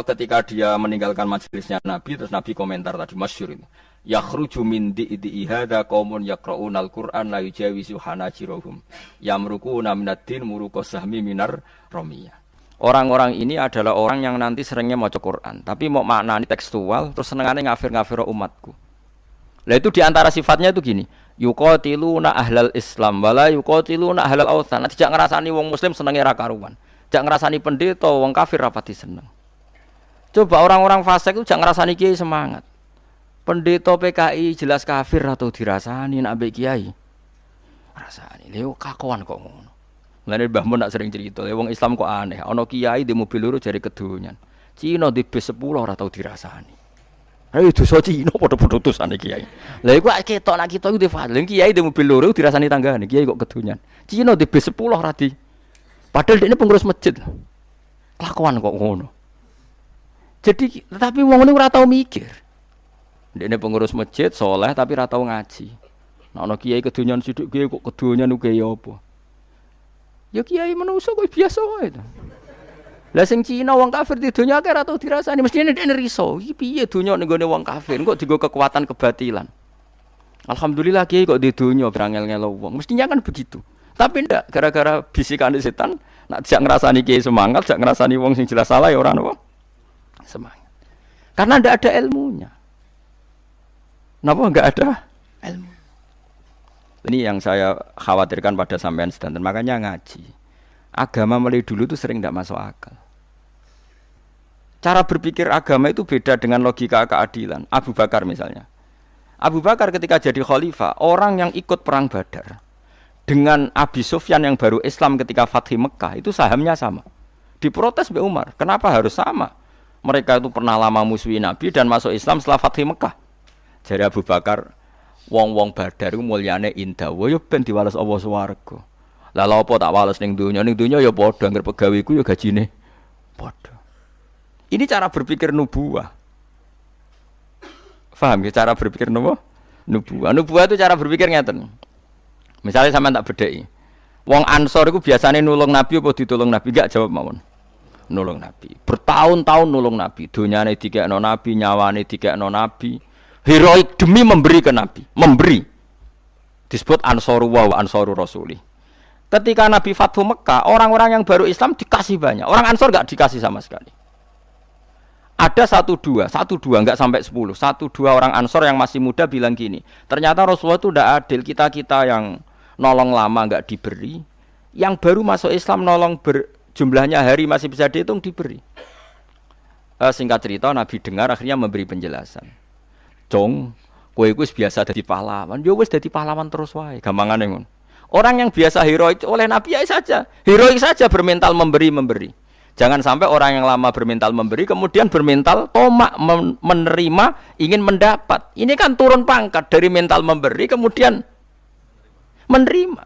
ketika dia meninggalkan majelisnya Nabi, terus Nabi komentar tadi masyhur itu, yakhruju min di'i hadza qaumun yaqra'unal Qur'an la yujawizu hanajirahum yamruquna minad-din muruqas sahmi minar ramiyah. Orang-orang ini adalah orang yang nanti seringnya maca Quran, tapi mau maknani tekstual, terus senengane ngafir-ngafir umatku. Lah itu diantara sifatnya itu gini, yuqatiluna ahlal Islam wala yuqatiluna ahlal awthan. Tidak ngerasani wong muslim senenge ra karuan. Tidak ngerasani pendeta wong kafir rapati seneng. Coba orang-orang fasik itu jangan ngerasani kiai semangat. Pendeta PKI jelas kafir atau dirasani nak mbek kiai. Rasani, lho kakuan kok ngono. Mulane Mbah Mun nak sering cerita, wong Islam kok aneh, ana kiai di mobil loro jare kedonyan. Cina di bis 10 ora tau dirasani. Ayo dosa Cina padha-padha dosane kiai. Lah iku ketok nak kita iku difadlen kiai di mobil loro dirasani tanggane, kiai kok kedonyan. Cina di bis 10 ora di. Padahal dia ini pengurus masjid. Kelakuan kok ngono. Jadi tetapi wong ngene ora tau mikir. Dia ini pengurus masjid soleh tapi ora tau ngaji. Nek ana kiai kedonyan sithik kiai kok kedonyan ku kiai apa? Ya kiai manusa kok biasa wae to. Lah sing Cina wong kafir di dunya akeh ora tau dirasani, mestine dekne riso. Iki piye dunya ning gone wong kafir kok digo kekuatan kebatilan. Alhamdulillah kiai kok di dunya berangel-ngelo wong. Mestinya kan begitu. Tapi ndak gara-gara bisikan setan, nak jak ngrasani kiai semangat, jak ngrasani wong sing jelas salah ya ora ono semangat. Karena ndak ada ilmunya. Napa enggak ada ilmu? Ini yang saya khawatirkan pada sampean sedanten. Makanya ngaji. Agama mulai dulu itu sering tidak masuk akal. Cara berpikir agama itu beda dengan logika keadilan. Abu Bakar misalnya. Abu Bakar ketika jadi khalifah, orang yang ikut perang Badar dengan Abi Sufyan yang baru Islam ketika Fathi Mekah itu sahamnya sama. Diprotes Mbak Umar. Kenapa harus sama? Mereka itu pernah lama musuhi Nabi dan masuk Islam setelah Fathi Mekah. Jadi Abu Bakar, wong-wong Badar iku mulyane indah, ya ben diwales Allah swarga. Lah lha apa tak wales ning donya ya padha anggere pegaweku ya gajine padha. Ini cara berpikir nubuwah. Paham ya cara berpikir nubuwah? Nubuwah itu cara berpikir ngeten. Misalnya sampean tak bedheki. Wong Ansor iku biasane nulung Nabi apa ditulung Nabi? Enggak jawab mawon. Nulung Nabi. Bertahun-tahun nulung Nabi. Dunyane dikekno Nabi, nyawane dikekno Nabi. Heroik demi memberi ke Nabi. Memberi. Disebut Ansaru wa Ansaru Rasuli. Ketika Nabi Fathu Mekah, orang-orang yang baru Islam dikasih banyak. Orang Ansor enggak dikasih sama sekali. Ada satu dua, enggak sampai 10. 1-2 orang Ansor yang masih muda bilang gini, ternyata Rasulullah itu tidak adil. Kita yang nolong lama enggak diberi, yang baru masuk Islam nolong jumlahnya hari masih bisa dihitung diberi. Singkat cerita, Nabi dengar akhirnya memberi penjelasan. Cong, kowe iku biasa dadi pahlawan, yo wis dadi pahlawan terus wae, gampangane ngono. Orang yang biasa heroik oleh Nabi ya saja, heroik saja bermental memberi. Jangan sampai orang yang lama bermental memberi kemudian bermental tomak menerima, ingin mendapat. Ini kan turun pangkat dari mental memberi kemudian menerima.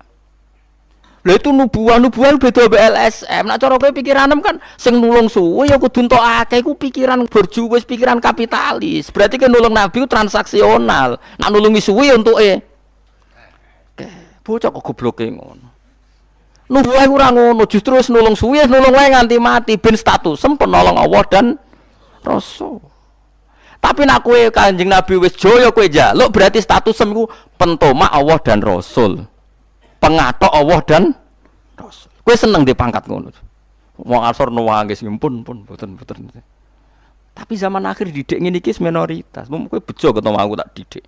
Lha itu nubuah beda BLSM. Nek cara kowe pikiranem kan sing nulung suwe ya kudu entuk akeh iku pikiran borju wis pikiran kapitalis. Berarti kan nulung Nabi ku transaksional. Nek nulungi suwe ya entuke. Bocah kok gobloke ngono. Nubuah ora ngono, justru wis nulung suwe, nulung wae nganti mati ben statusem penolong Allah dan Rasul. Tapi nek kowe Kanjeng Nabi wis jaya kowe njaluk berarti statusem iku pentomak Allah dan Rasul. Pengatok Allah dan Rasul. Kowe seneng dipangkat ngono. Wong Ansor nangis pun mboten. Tapi zaman akhir didik ngene iki minoritas. Kowe bejo ketemu aku tak didik.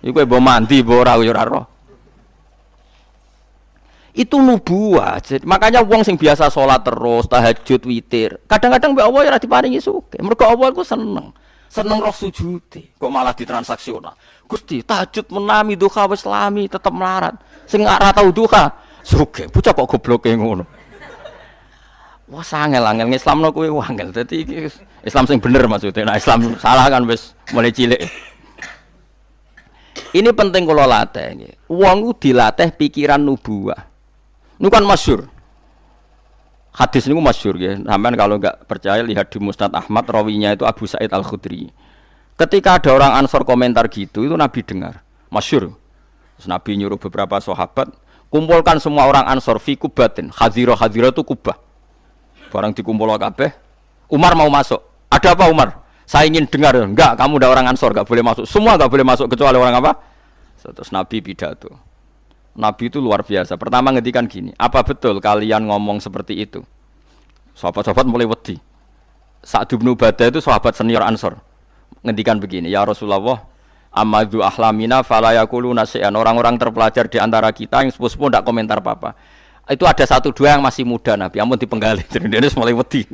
Iku kowe mbok mandi mbok ora yo ora roh. Itu nubuah. Makanya wong sing biasa sholat terus, tahajud, witir. Kadang-kadang mbek Allah ora diparingi sugih. Mergo Allah iku seneng roh sujudi. Kok malah ditransaksional. Gusti, tahajud menami duha wis lami tetep melarat. Sing ora tau duha, sugih. Bocah kok gobloke ngono. Wah, angel ngislamno kowe angel. Dadi iki Islam sing bener maksudnya. Nah, Islam salah kan wis mulai cilik. Ini penting kula latih. Wong ku dilatih pikiran nubuah. Ini kan masyhur. Hadis ini masyhur ya. Sampeyan kalau enggak percaya lihat di Musnad Ahmad, rawinya itu Abu Sa'id Al-Khudri. Ketika ada orang Ansor komentar gitu, itu Nabi dengar. Masyhur. Terus Nabi nyuruh beberapa sahabat, kumpulkan semua orang Ansor fi kubatin. Hadira itu kubah. Barang dikumpul kabeh, Umar mau masuk. Ada apa Umar? Saya ingin dengar. Enggak, kamu udah orang Ansor, enggak boleh masuk. Semua enggak boleh masuk kecuali orang apa? Terus Nabi pidato. Nabi itu luar biasa. Pertama ngendikan gini, apa betul kalian ngomong seperti itu? Sahabat-sahabat mulai wedi. Sa'd bin Ubadah itu sahabat senior Ansor. Ngendikan begini, ya Rasulullah, amadu ahlamina fala yaquluna syai'an. Orang-orang terpelajar di antara kita yang sepuh-sepuh tidak komentar apa-apa. Itu ada 1-2 yang masih muda Nabi, ampun dipenggali. Jadi dia mulai wedi.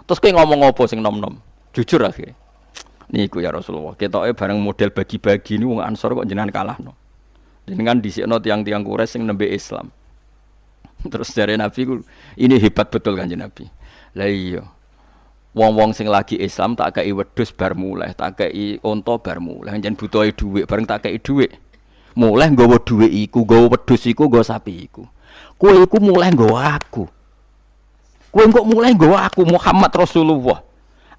Terus kowe ngomong apa sing nom-nom? Jujur akhirnya. Niku ya Rasulullah, ketoke bareng model bagi-bagi ini wong Ansor kok jenengan kalahno. Dengan disikno tiang-tiang Quraisy sing nembe Islam. Terus dari Nabi ini hebat betul Kanjeng Nabi. Lah iya. Wong-wong sing lagi Islam tak kei wedhus bar muleh, tak kei unta bar muleh, njen butuhe dhuwit bareng tak kei dhuwit. Muleh nggawa dhuwit iku, nggawa wedhus iku, nggawa sapi iku. Kowe iku muleh nggawa aku. Kowe kok muleh nggawa aku Muhammad Rasulullah.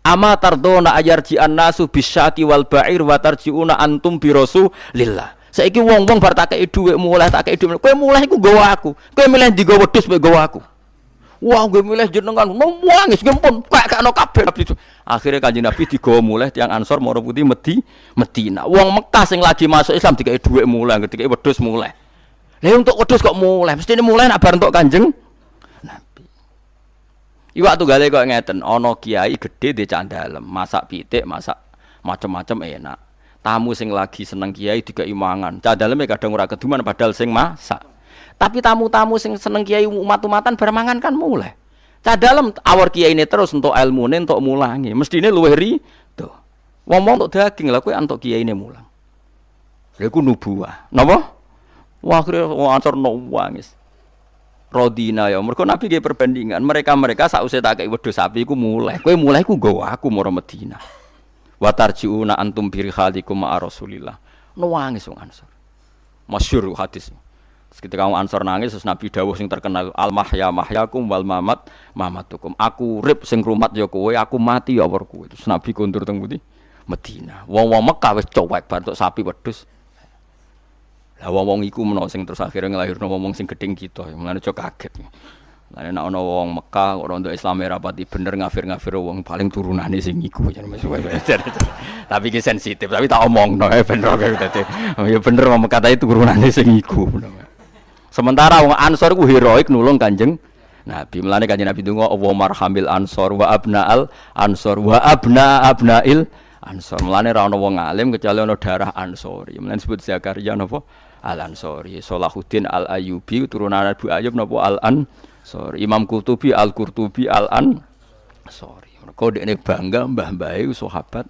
Ama tardona ayarji annasu bisyati wal ba'ir wa tarjiuna antum bi Rasulillah. Saiki wong-wong bar tak kei dhuwit muleh tak kei dhuwit. Kowe muleh iku nggawa aku. Kowe milih ndi nggawa wedhus mek nggawa aku. Wah, gue milih jenengan, nangis gempon, kayak no kabeh. Akhirnya Kanjeng Nabi digawa mulih tiang Ansor moro putih Medina. Wong Mekah sing lagi masuk Islam dikai dhuwit mulih, dikai wedhus mulih. Lah untuk wedhus kok mulih? Mestine mulih nek bar entuk Kanjeng Nabi. Iwak tunggale kok ngeten, ana kiai gedhe di candalem, masak pitik, masak macam-macam enak. Tamu sing lagi seneng kiai dikai mangan. Candaleme kadang ora keduman padahal sing masak. Tapi tamu-tamu sing seneng kiai umat-umatan bermangan kan mulai. Cadalem awar kiai ini terus untuk ilmune untuk mulangi. Mestine luwih rido. Wong-wong untuk daging lah kowe antuk kiai ini mulang. Lha iku nubuwah. Napa? Wah akhire wong Ansor nangis. Rodina ya mergo Nabi nggih perbandingan. Mereka sause tak kei wedhus sapi iku mulai. Kowe mulai ku nggawa aku mara Madinah. Wa tarjiuna antum bi khalikum ma Rasulillah. Nangis wong Ansor. Masyhur hadis. Ketika orang Ansor nangis, terus Nabi dawuh sing terkenal al-mahya mahyakum wal mamat mamatukum. Aku urip sing rumat ya kowe, aku mati ya war kowe. Terus Nabi kondur teng pundi? Madinah. Wong-wong Mekah wis cowek bantuk sapi wedhus. Lah wong iku menawa sing terus akhire nglahirno wong sing gedeng kita. Mulane aja kaget. Lah nek ana wong Mekah kok rondo Islam rapati bener ngafir-ngafir wong paling turunane sing iku. Tapi ki sensitif, tapi tak omongno bener dadi. Ya bener wong Mekah ta turunane sing iku. Sementara wong Ansor ku heroik nulung Kanjeng Nabi. Mulane Kanjeng Nabi ndonga Allahumma arhamil ansor wa abnaal ansor wa abnail ansor. Mulane ra ana wong alim kecuali ana darah Ansori. Mulane disebut Zakaria napa? Al-Ansori. Salahuddin Al-Ayyubi turunan Abu Ayyub napa Al-Ansori. Imam Qurtubi Al-Qurtubi Al-Ansori. Mergo dekne bangga mbah-mbahe sahabat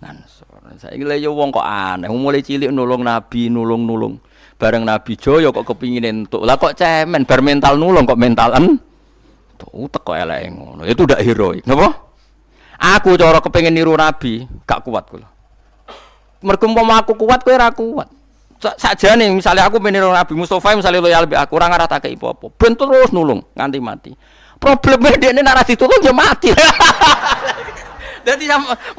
Ansor. Saiki lha ya wong kok aneh, mulai cilik nulung Nabi, nulung. Bareng Nabi Jaya kok kepingin entuk. Lah kok cemen bar mental nulung kok mental tuh teko eleke ngono. Itu ndak heroik. Napa? Aku cara kepengin niru Nabi, gak kuat kula. Mergo umpama aku kuat kowe ora kuat. Sakjane misalnya aku meniru Nabi Mustofa misalnya loyal mbek aku ora ngaratake apa-apa. Ben terus nulung nganti mati. Probleme dekne nek ora ditulung ya mati. Dadi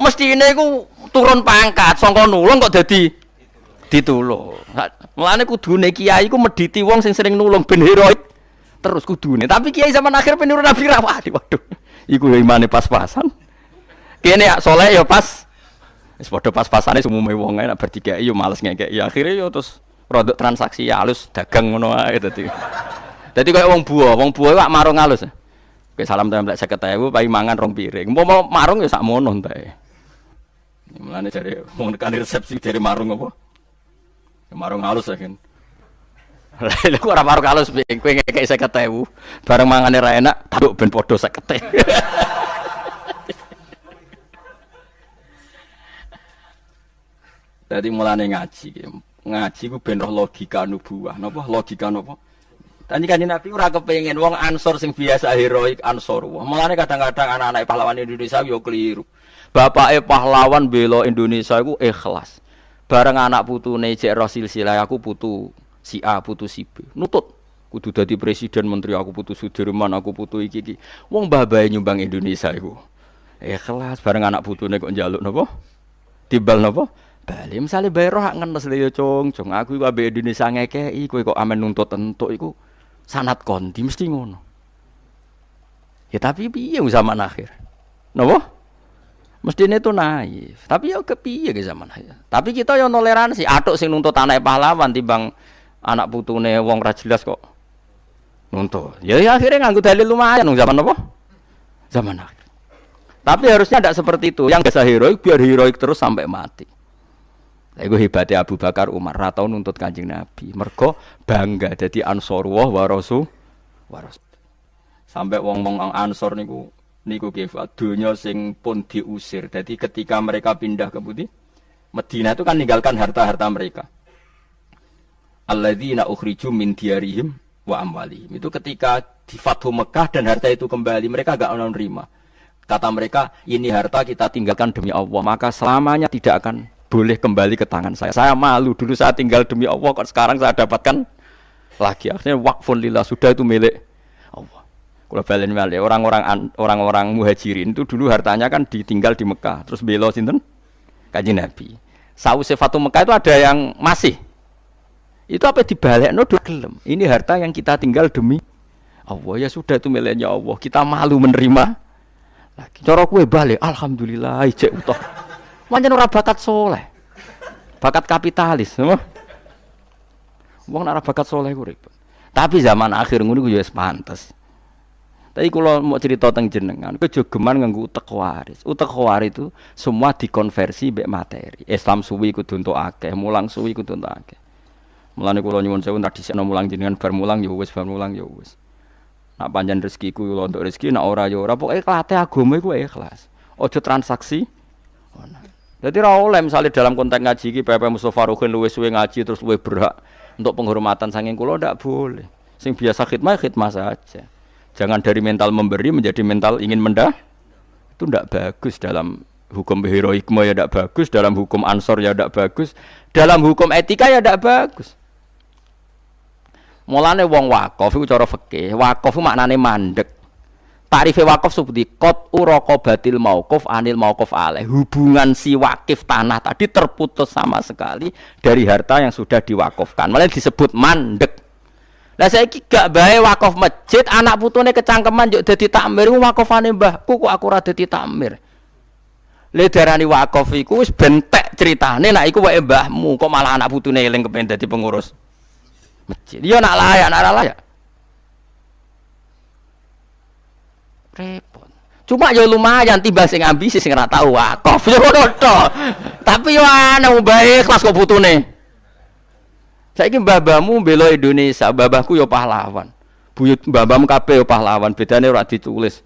mestine iku turun pangkat saka nulung kok dadi ditulung. Mulane kudune kiai iku medhiti wong sing sering nulung ben heroik terus kudune. Tapi kiai zaman akhir peniru Nabi ra waduh. Iku ya imane pas-pasan. Kene ya saleh ya pas. Wis padha pas-pasane sumume wong nek bertiga yo males ngekeki. Akhire yo terus produk transaksi ya halus dagang ngono ae dadi. Dadi koyo wong buah iku marung halus. Oke salam templek 50.000 pai mangan rong piring. Umpama marung ya sak mono entek. Mulane jare wong nekani resepsi dari marung apa? Ya marung halus ya kan. Lha kok ora marung halus kowe ngekeki 50.000 bareng mangane ra enak, tak ben padha 50. Jadi mulane ngaji ku ben roh logika nubuwah. Napa logika napa? Tadi kan Nabi ora kepengin wong Ansor sing biasa heroik Ansor. Mulane kadang-kadang anak-anak pahlawan Indonesia yo keliru. Bapake pahlawan bela Indonesia iku ikhlas. Bareng anak putune jek Rasul silsilah aku putu si A, putu si B. Nutut kudu dadi presiden menteri aku putu Sudirman, aku putu iki. Wong mbah-mbahe nyumbang Indonesia iku. Ikhlas bareng anak putune kok njaluk napa? Timbal napa? Bali misale bae roh ngenes lho ya cung aku iku ambek Indonesia ngekeki kowe kok amen nuntut entuk iku sanad kondi mesti ngono. Ya tapi piye zaman akhir? Napa? Mestine itu naif. Tapi ya kepiye ke zaman akhir. Tapi kita yo toleransi, atuk sing nuntut anak pahlawan timbang anak putune wong ra jelas kok nuntut. Ya akhirnya nganggo dalil lumayan zaman apa? Zaman akhir. Tapi harusnya tidak seperti itu. Yang biasa heroik biar heroik terus sampai mati. Iku hebatnya Abu Bakar Umar ra tau nuntut Kanjeng Nabi. Mergo bangga dadi Ansorullah wa Rasul. Sampai wong-wong Ansor niku kifat dunya sing pun diusir. Jadi ketika mereka pindah ke Madinah itu kan meninggalkan harta-harta mereka. Alladzina ukhriju min diyarihim wa amwalihim. Itu ketika di Fathu Mekah dan harta itu kembali, mereka enggak mau nerima. Kata mereka, ini harta kita tinggalkan demi Allah, maka selamanya tidak akan boleh kembali ke tangan saya. Saya malu dulu saya tinggal demi Allah, kok sekarang saya dapatkan lagi. Akhirnya waqfun lillah, sudah itu milik Allah. Kalau balen balik orang-orang muhajirin itu dulu hartanya kan ditinggal di Mekah, terus belo sinten Kanjeng Nabi. Sausé Fatu Mekah itu ada yang masih. Itu apa dibalekno do gelem. Ini harta yang kita tinggal demi Allah, ya sudah itu miliknya Allah. Kita malu menerima lagi. Cara kowe balik, alhamdulillah ijek utuh. Pancen ora bakat soleh. Bakat kapitalis, semua. Wong ora bakat soleh ku repot. Tapi zaman akhir ngono ku ya wis pantes. Tapi kalau mau cerita tentang jenengan, kejogeman nganggo utek waris. Utek waris itu semua dikonversi mbek materi. Islam suwi kudu entuk akeh, mulang suwi kudu entuk akeh. Mulane kula nyuwun sewu tradisikno mulang jenengan bar mulang ya wis, bar mulang ya wis. Nak panjen rezekiku kula entuk rezeki, nak ora ya ora. Pokoke klate agama iku ikhlas. Aja transaksi. Jadi ra oleh misalnya dalam konteks ngaji iki Bapak Mustofa Ruhin luwih suwe ngaji terus luwih berhak untuk penghormatan saking kula ndak boleh. Sing biasa khidmah saja. Jangan dari mental memberi menjadi mental ingin mendah. Itu ndak bagus dalam hukum heroikme ya ndak bagus, dalam hukum ansor ya ndak bagus, dalam hukum etika ya ndak bagus. Mulane wong wakaf iku cara fikih, wakaf maknane mandek. Ta'rife wakaf seperti qat uraqabatil mauquf anil mauquf alaih. Hubungan si wakif tanah tadi terputus sama sekali dari harta yang sudah diwakafkan. Malah disebut mandek. Lah saiki gak bae wakaf masjid, anak putune kecangkeman yo dadi takmir, wakafane mbahku kok aku ora dadi takmir. Le darani wakaf iku wis bentek critane nek iku wae mbahmu, kok malah anak putune eling kepen dadi pengurus masjid. Yo nak layak, nak ora layak. Repot. Cuma yo lumayan timbang sing ambisi sing ora tau wakaf yo ngono tok. Tapi yo ana bae kelas kok putune. Saiki mbah-mbahmu bela Indonesia, mbah-mbahku yo pahlawan. Buyut mbah-mbahmu kabeh yo pahlawan, bedane ora ditulis.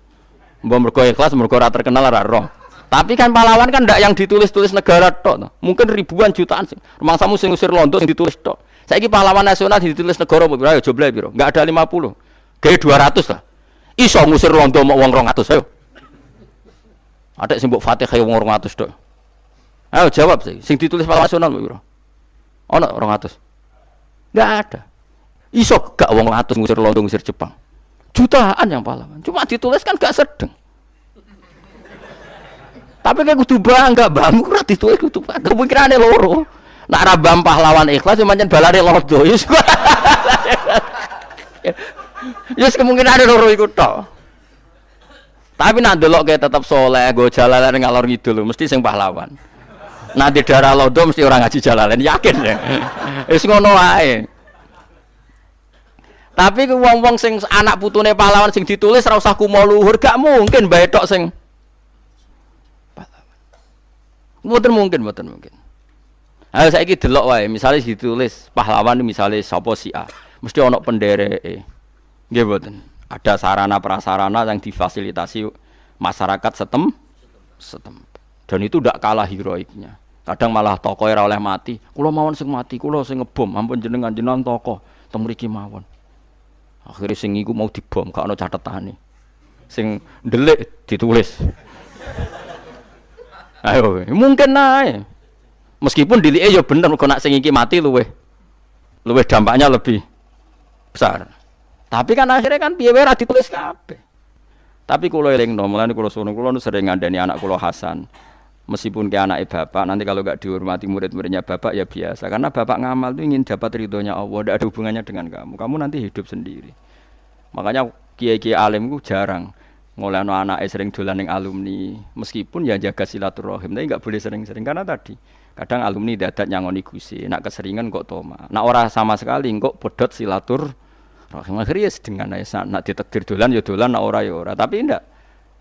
Mbah mergo ikhlas, mergo ora terkenal ora roh. Tapi kan pahlawan kan ndak yang ditulis-tulis negara tok. Mungkin ribuan jutaan sing rumangsamu sing usir londo sing ditulis tok. Saiki pahlawan nasional ditulis negara piro? Ayo joblah piro? Enggak ada 50. Gawe 200 lah. Iso ngusir londo mok wong 200 ayo. Ada sing mbok Fatihah wong 200 tok. Ayo jawab sih, sing ditulis pahlawan nasional piro? Ono 200. Enggak ada. Iso gak wong 100 ngusir londo ngusir Jepang. Jutaan yang pahlawan. Cuma ditulis kan gak sedeng. Tapi kayak kudu bangga, bangga ora ditulis kudu bangga. Pikirane loro. Nek ora bam pahlawan ikhlas pancen balane londo. Yes kemungkinan loro iku tok. Tapi nak delok kayak tetap soleh, go jalalan ngalor ngidul mesti sing pahlawan. Nanti darah lodo mesti orang ngaji jalalan, yakin ya. Wis ngono wae. Tapi wong-wong sing anak putune pahlawan sing ditulis ora usah kumo luhur, gak mungkin bae tok sing pahlawan. Mboten mungkin. Ayo saiki delok wae, misale ditulis pahlawan misale sapa si A, mesti ana pendereke. Nggih mboten. Ada sarana prasarana yang difasilitasi masyarakat setem. Dan itu ndak kalah heroiknya. Kadang malah tokoh ora oleh mati. Kula mawon sing mati, kula sing ngebom, ampun jenengan tokoh teng mriki mawon. Akhire sing iku mau dibom, gak ana catetane. Sing ndelik ditulis. Ayo, mungkin ae. Meskipun dilike ya bener kok nak sing iki mati luweh dampaknya lebih besar. Tapi kan akhirnya kan piye wae ra ditulis kabeh. Tapi kula elingno, mulane kula sono kula sering ngandani anak kula Hasan. Meskipun ke anake bapak, nanti kalau enggak dihormati murid-muridnya bapak ya biasa. Karena bapak ngamal itu ingin dapat ridhonya Allah, tidak ada hubungannya dengan kamu. Kamu nanti hidup sendiri. Makanya kiai-kiai alim itu jarang ngolehno anake sering dolan ning alumni. Meskipun ya jaga silaturahim, tapi enggak boleh sering-sering karena tadi kadang alumni dadak nyangoni gusi, nak keseringan kok toma. Nak ora sama sekali kok pedhot silaturahim. Akhirnya dengan aja nak ditakdir dolan ya dolan, nak ora ya ora. Tapi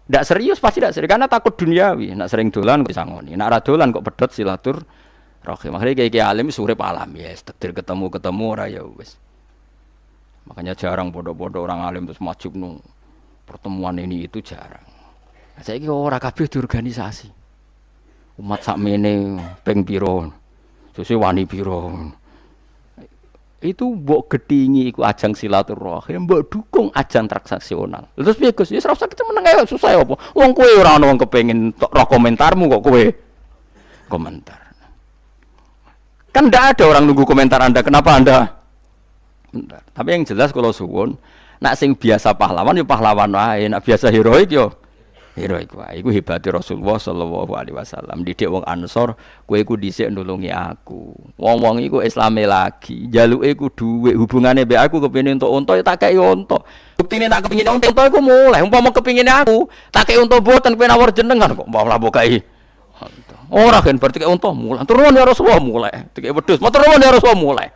ndak serius pasti ndak serius karena takut duniawi. Nak sering dolan kok sangoni, nak ora dolan kok pedhot silaturahim. Akhirnya kiai alim urip alam ya, takdir ketemu ora ya wis. Makanya jarang bodoh-bodoh orang alim terus maju nu pertemuan ini itu jarang. Saiki ora kabeh diorganisasi. Umat sakmene ping pira? Sesuk wani pira? Itu mbok gedhingi iku ajang silaturahim, mbok dukung ajang transaksional. Terus piye Gus? Ya ora usah kita meneng ae susah apa. Wong kowe ora ono wong kepengin roh komentarmu kok kowe komentar. Kan ndak ada orang nunggu komentar Anda. Kenapa Anda? Bentar. Tapi yang jelas kalau suwun, nak sing biasa pahlawan ya pahlawan wae, nak biasa heroik yo heroik wae. Iku hebate Rasulullah sallallahu alaihi wasallam. Didik wong Ansor, kowe iku dhisik nulungi aku. Wong-wong iku Islame lagi, jaluke iku dhuwit, hubungane mbek aku kepengin entuk unta ya tak kei unta. Buktine nak kepengin unta iku mulai, umpama kepengine aku, tak kei unta boten kowe nawar jenengan kok malah mbok kei. Ora kan berarti kei unta mulai. Turun ya Rasulullah mulai. Dikei wedhus, matur nuwun ya Rasulullah mulai.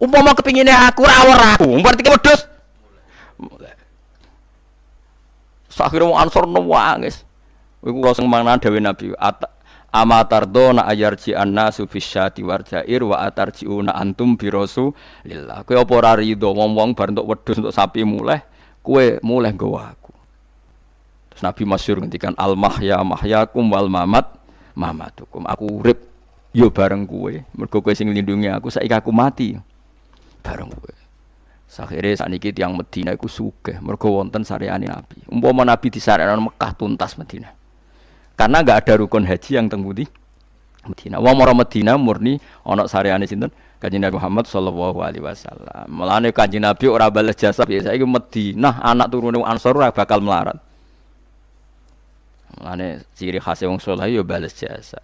Umpama kepingine aku ora aku, berarti wedhus. Sakhire wong Ansor nangis. Iku kula sing mangan dawuh Nabi, amatardona ayarji annasu fisyati warjair wa atarjiuna antum bi Rasulillah. Kowe apa ora rido wong-wong bar entuk wedhus entuk sapi muleh, kowe muleh nggawa aku. Terus Nabi masyhur ngendikan al mahya mahyakum wal mamat mamatukum. Aku urip yo bareng kowe, mergo kowe sing nglindungi aku, saiki aku mati. Bareng kowe. Sakhire sakniki tiyang Madinah iku sugih mergo wonten sareane Nabi. Umpama Nabi disarekno Mekah tuntas Madinah. Karena enggak ada rukun haji yang teng pundi? Madinah. Wong marang Madinah murni ana sareane sinten? Kanjeng Nabi Muhammad sallallahu alaihi wasallam. Mulane Kanjeng Nabi ora bales jasa biasa iki Madinah anak turune Ansor ora bakal melarat. Mulane ciri khas wong saleh yo bales jasa.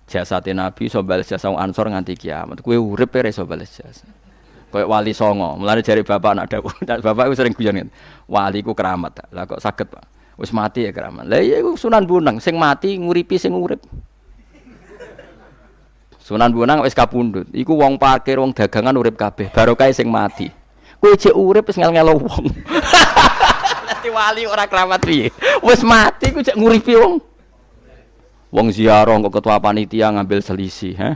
Jasate Nabi iso bales jasa wong Ansor nganti kiamat. Kowe urip ora iso bales jasa. Kayak wali songo. Mulane jare bapak anak dawuh. Bapak iku sering guyon. Wali ku keramat. Lah kok saged, Pak? Wis mati ya keramat. Lah iya iku Sunan Bonang sing mati nguripi sing urip. Sunan Bonang wis kapundhut. Iku wong parkir, wong dagangan urip kabeh. Barokah sing mati. Kowe jek urip wis ngel-ngelo wong. Dadi wali ora keramat piye? Wis mati ku jek nguripi wong. Wong ziarah kok ketua panitia ngambil selisih, ha?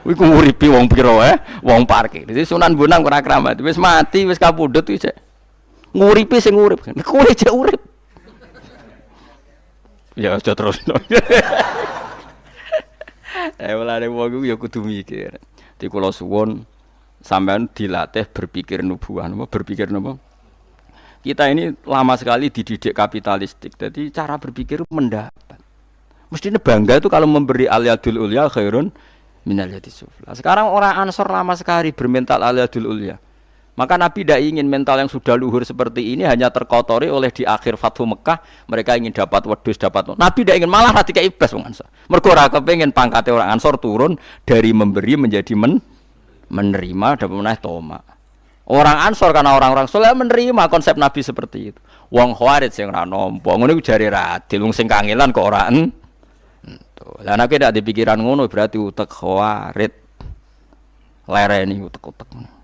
Iku nguripi wong pira wong parkir. Dadi Sunan Bonang ora keramat. Wis mati, wis kapundhut iki jek nguripi sing urip. Kowe jek urip. Ya aja terus. Mulane wong iku ya kudu mikir. Di kula suwun sampean dilatih berpikir nubuah, berpikir napa? Kita ini lama sekali dididik kapitalistik. Jadi cara berpikir mendapat. Mestinya bangga itu kalau memberi al-yadul ulya khairun minal yadis sufla. Sekarang orang Ansor lama sekali bermental al-yadul ulya. Maka Nabi tidak ingin mental yang sudah luhur seperti ini hanya terkotori oleh di akhir Fathu Mekah mereka ingin dapat wedhus dapat. Nabi tidak ingin malah ketika ibas wong Ansor. Mergo ora kepengin pangkate orang Ansor turun dari memberi menjadi menerima dan meneh toma. Orang Ansor karena orang-orang saleh menerima konsep Nabi seperti itu. Wong Khawarij sing ora nampa ngono iku jare radil wong sing kangelan kok ora entuk. Lah nek tidak dipikiran ngono berarti utek Khawarij. Lereni utek-utek.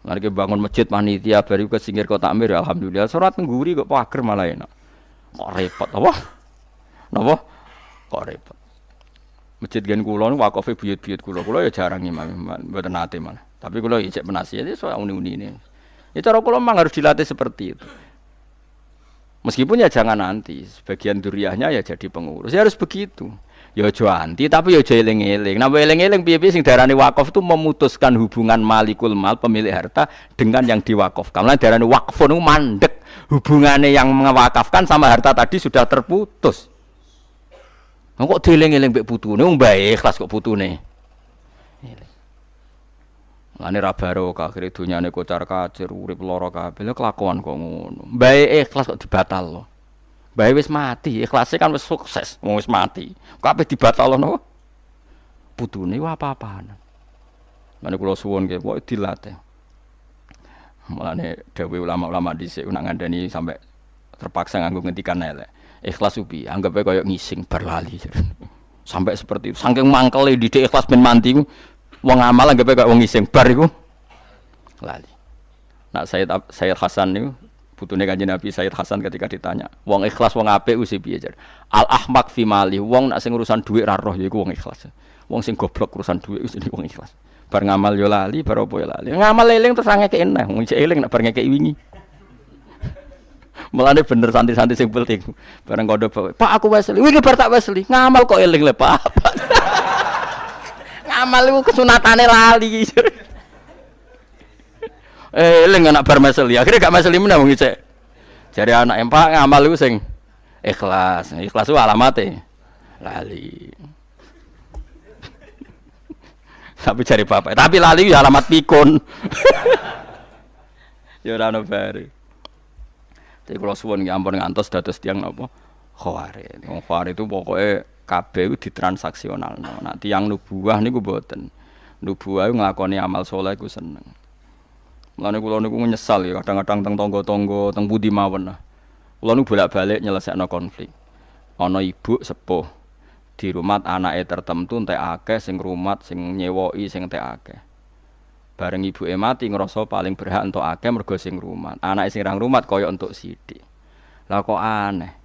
Mari bangun masjid panitia baru ke singgir kota Amir alhamdulillah sholat ngguri kok pager malah enak. Kok repot apa? Napa? Kok repot. Masjid gen kula niku wakofe buyut-buyut kula. Kula ya jarang imam, mboten nate malah. Tapi kula ijek penasihat iki soal uni-unine. Ya cara kula memang harus dilatih seperti itu. Meskipun ya jangan nanti sebagian duriahnya ya jadi pengurus. Ya harus begitu. Ya aja anti tapi ya aja eling-eling. Napa eling-eling piye-piye sing darane wakaf itu memutuskan hubungan malikul mal pemilik harta dengan yang diwakafkan. Lan darane wakfun itu mandek. Hubungannya yang mewakafkan sama harta tadi sudah terputus. Kok dieling-eling mbek putune wong bae ikhlas kok putune. Lane ra barokah akhire dunyane kocar-kacir urip lara kabeh. Lha kelakuan kok ngono. Bae ikhlas kok dibatalno. Bae wis mati, ikhlase kan wis sukses, wong wis mati. Kabeh dibatalno. Putune ku apa-apaan. Mane kula suwun nggih, kok dilatih. Mulane dawuh ulama-ulama dhisik nak ngandani sampai terpaksa nganggo ngendikan elek. Ikhlas upi, anggape koyo ngising bar lali. Sampai seperti itu. Saking mangkele didik ikhlas ben mandi ku wong amal anggape koyo wong ngising bar iku lali. Nak Sayyid Hasan niku putune Kanjeng Nabi Sayyid Hasan ketika ditanya, wong ikhlas wong apik ku piye jar? Al ahmaq fi mali, wong nak sing urusan dhuwit ra roh yaiku wong ikhlas. Wong sing goblok urusan dhuwit wis wong ikhlas. Bar ngamal yo lali, bar apa yo lali. Ngamal eling terus ngekeki eneh, wong isih eling nak bar ngekeki wingi. Mulane bener santri-santri sing penting. Bareng kondo Pak aku wesli, wingi bar tak wesli, ngamal kok eling le Pak. Ngamal iku kesunatane lali. Eling anak bar meseli, akhirnya gak meseli meneh wong isih. Jare anak empak ngamal iku sing ikhlas. Ikhlas ku alamate lali. Tapi cari bapak, tapi lali ya alamat pikun. Ya ora ono bare. Jadi kula suwun nggih ampun ngantos dados tiyang napa Khawarij. Wong Khawarij itu pokoke kabeh ku ditransaksionalno. Nek tiyang nubuwah niku mboten. Nubuwah nglakoni amal saleh ku seneng. Mulane kula niku nyesal ya kadang-kadang teng tangga-tangga teng pundi mawon. Kula niku bolak-balik nyelesekno konflik. Ana ibu sepuh di rumah anake tertentu entek akeh sing rumat sing nyewoki sing entek akeh. Bareng ibuke mati ngrasa paling berhak entuk akeh mergo sing rumat. Anake sing rang rumat kaya entuk sithik. Lah kok aneh.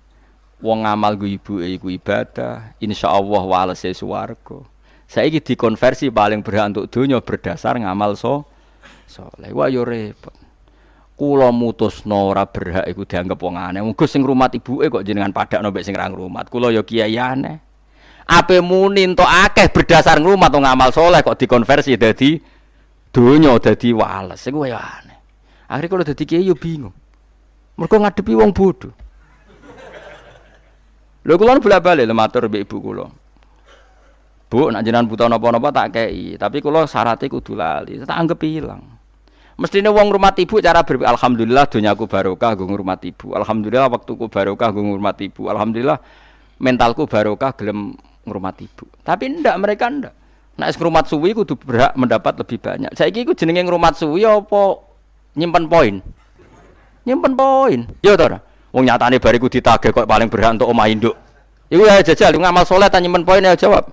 Wong ngamal go ibuke iku ibadah, insyaallah walese swarga. Saiki dikonversi paling berhak entuk donya berdasar ngamal saleh. Wah yo repot. Kula mutusno ora berhak iku dianggep wong aneh. Wong Gus sing ngrumat ibuke kok jenengan padakno mbek sing ra ngrumat. Kula yo kiai aneh. Ape muni entuk akeh berdasar ngrumat wong ngamal saleh kok dikonversi dadi donya dadi wales. Iku yo aneh. Akhire kula dadi kiai yo bingung. Mergo ngadepi wong bodho. Lho kula bolak-balik matur mbek ibu kula. Bu, nak jenengan buta napa-napa tak kei, tapi kula syaratnya kudu lali, tak anggap ilang. Mestine wong ngurmati ibu cara alhamdulillah donyaku barokah nggo ngurmati ibu. Alhamdulillah waktuku barokah nggo ngurmati ibu. Alhamdulillah mentalku barokah gelem ngurmati ibu. Tapi mereka ndak. Nek ngrumat suwi kudu berhak mendapat lebih banyak. Saiki iku jenenge ngrumat suwi apa nyimpen poin? Nyimpen poin. Ya to ora? Wong nyatane bariku ditagih kok paling berhak untuk omah induk. Iku ya jajal ngamal saleh ta nyimpen poin ya jawab.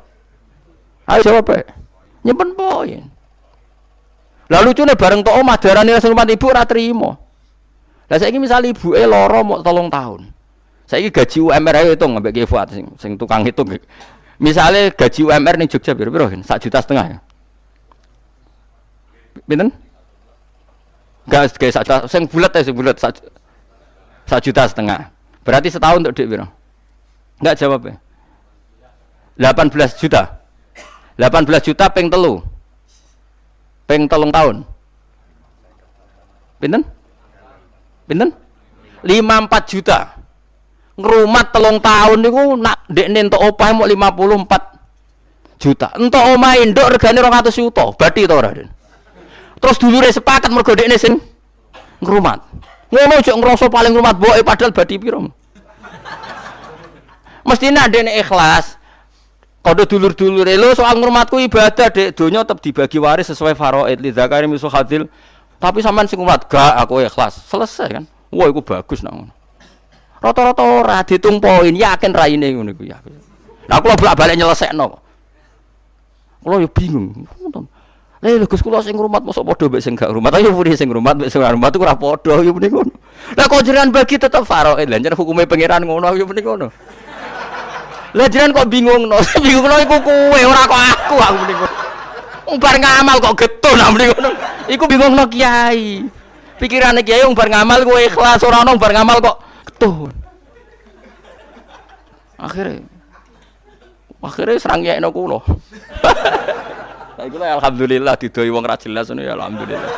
Ayo jawab ae. Nyimpen poin. Lah lucune bareng tok omah darane rumah ibu ora trimo. Lah saiki misal ibuke lara mok 3 tahun. Saiki gaji UMR ae hitung ambek Ki Fuad sing tukang hitung. Misale gaji UMR ning Jogja piro-piro kan? 1,5 juta ya. Pinten? Gas sing bulet 1,5 juta. Berarti setahun untuk dik piro? Enggak jawab ya. 18 juta. 18 juta ping 3. Ping 3 tahun. Pinten? Pinten? 54 juta. Ngrumat 3 tahun niku nak ndekne entuk opah mok 54 juta. Entuk omah induk regane 200 juta. Bathi to ora, Den? Terus dulure sepakat mergo ndekne sing ngrumat. Ngono aja ngrasa paling ngrumat boke padahal bathi piro. Mestine ndekne ikhlas. Kodho dulur-dulure lho soal ngurmatku ibadah Dek, donya tetep dibagi waris sesuai faraid li zakari misu hadil. Tapi sampean sing ngurmat gak aku ikhlas. Selesai kan. Wah iku bagus nang ngono. Rata-rata ora ditung poin, yakin raine ngono iku ya. Lah kula bolak-balik nyelesekno. Kula yo bingung. Lha Gus kula sing ngurmat mosok padha mbek sing gak ngurmat. Ayo puri sing ngurmat mbek sing gak ngurmat iku ora padha yo muni ngono. Lah kok jenengan bagi tetep faraid. Lah jenengan hukume pangeran ngono yo muni ngono. Lah jenengan kok bingungno? Bingungno iku kowe ora kok aku muni ngono. Wong bar ngamal kok getun muni ngono. Iku bingungno kiai. Pikirane kiai wong bar ngamal kowe ikhlas ora ono bar ngamal kok getun. Akhirnya serang nyekno kula. Lah iku alhamdulillah didoi wong ra jelas ngono ya alhamdulillah.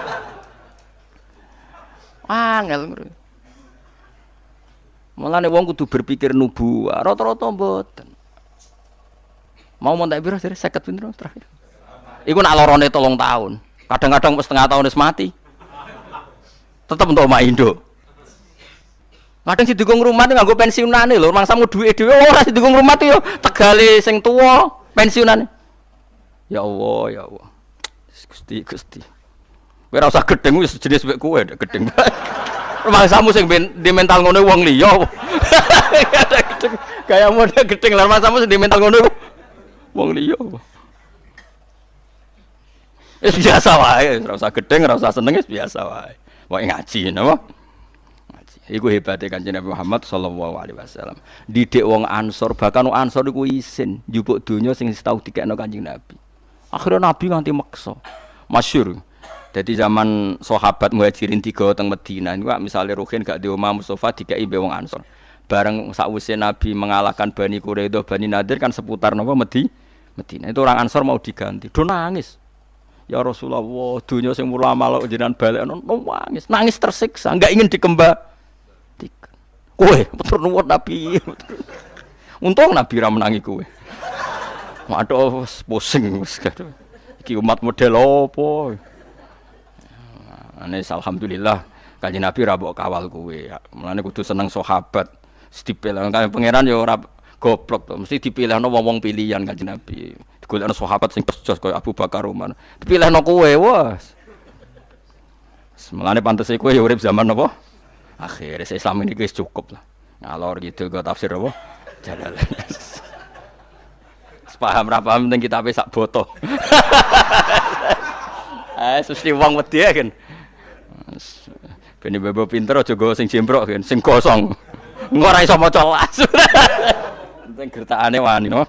Angel. Mulane wong kudu berpikir nubuwah, rata-rata mboten. Mau montek piro sire 50 pindho terakhir. Iku nak lorone 3 tahun. Kadang-kadang setengah tahun wis mati. Tetep untuk omah induk. Kadang didukung rumah nganggo pensiunane lho, mangsamu duwe dhewe ora didukung rumah yo tegale sing tuwa pensiunane. Ya Allah, ya Allah. Gusti. Kowe ora usah gedeng wis jenis mek kowe gedeng. Mangsamu sing di mental ngono wong liya. Gaya model gedeng lan mangsamu sing di mental ngono wong liya. Wis biasa wae, ora usah gedeng, ora usah seneng wis biasa wae. Wae ngaji napa? Ngaji. Iku hebate Kanjeng Nabi Muhammad sallallahu alaihi wasallam. Didik wong Ansor, bahkan wong Ansor iku isin njupuk donya sing tau dikekno Kanjeng Nabi. Akhirnya Nabi nganti maksa. Masyhur. Jadi zaman sahabat muhajirin 3 teng Madinah niku misale Ruhin gak di omah Mustofa dikeki mbek wong Ansor. Bareng sakwise Nabi mengalahkan Bani Quraidah, Bani Nadir kan seputar napa Madinah. Itu orang Ansor mau diganti. Do nangis. Ya Rasulullah, dunya sing mula amal jenengan balekno nangis. Nangis tersiksa, enggak ingin dikembalikan. Kowe puter nuwun Nabi. Untung Nabi ra menangi kowe. Waduh pusing wis. Iki umat model opo? Ane alhamdulillah Kanjeng Nabi ra mbok kawal kowe. Mulane kudu seneng sahabat. Dipilih kan pangeran ya ora goblok to. Mesti dipilihno wong-wong pilihan Kanjeng Nabi. Digolekno sahabat sing jos kaya Abu Bakar Umar. Dipilihno kowe wes. Mulane pantes kowe ya urip zaman apa? Akhir Islam ini wis cukup lah. Ngalor gitu go tafsir apa? Jalal. Paham ra paham teng kitabe sak boto. Susti wong wedi kan. Ben bebo pinter aja go sing jembrok kan, sing gosong. Engko ora iso maca las. Sing gertakane wani no.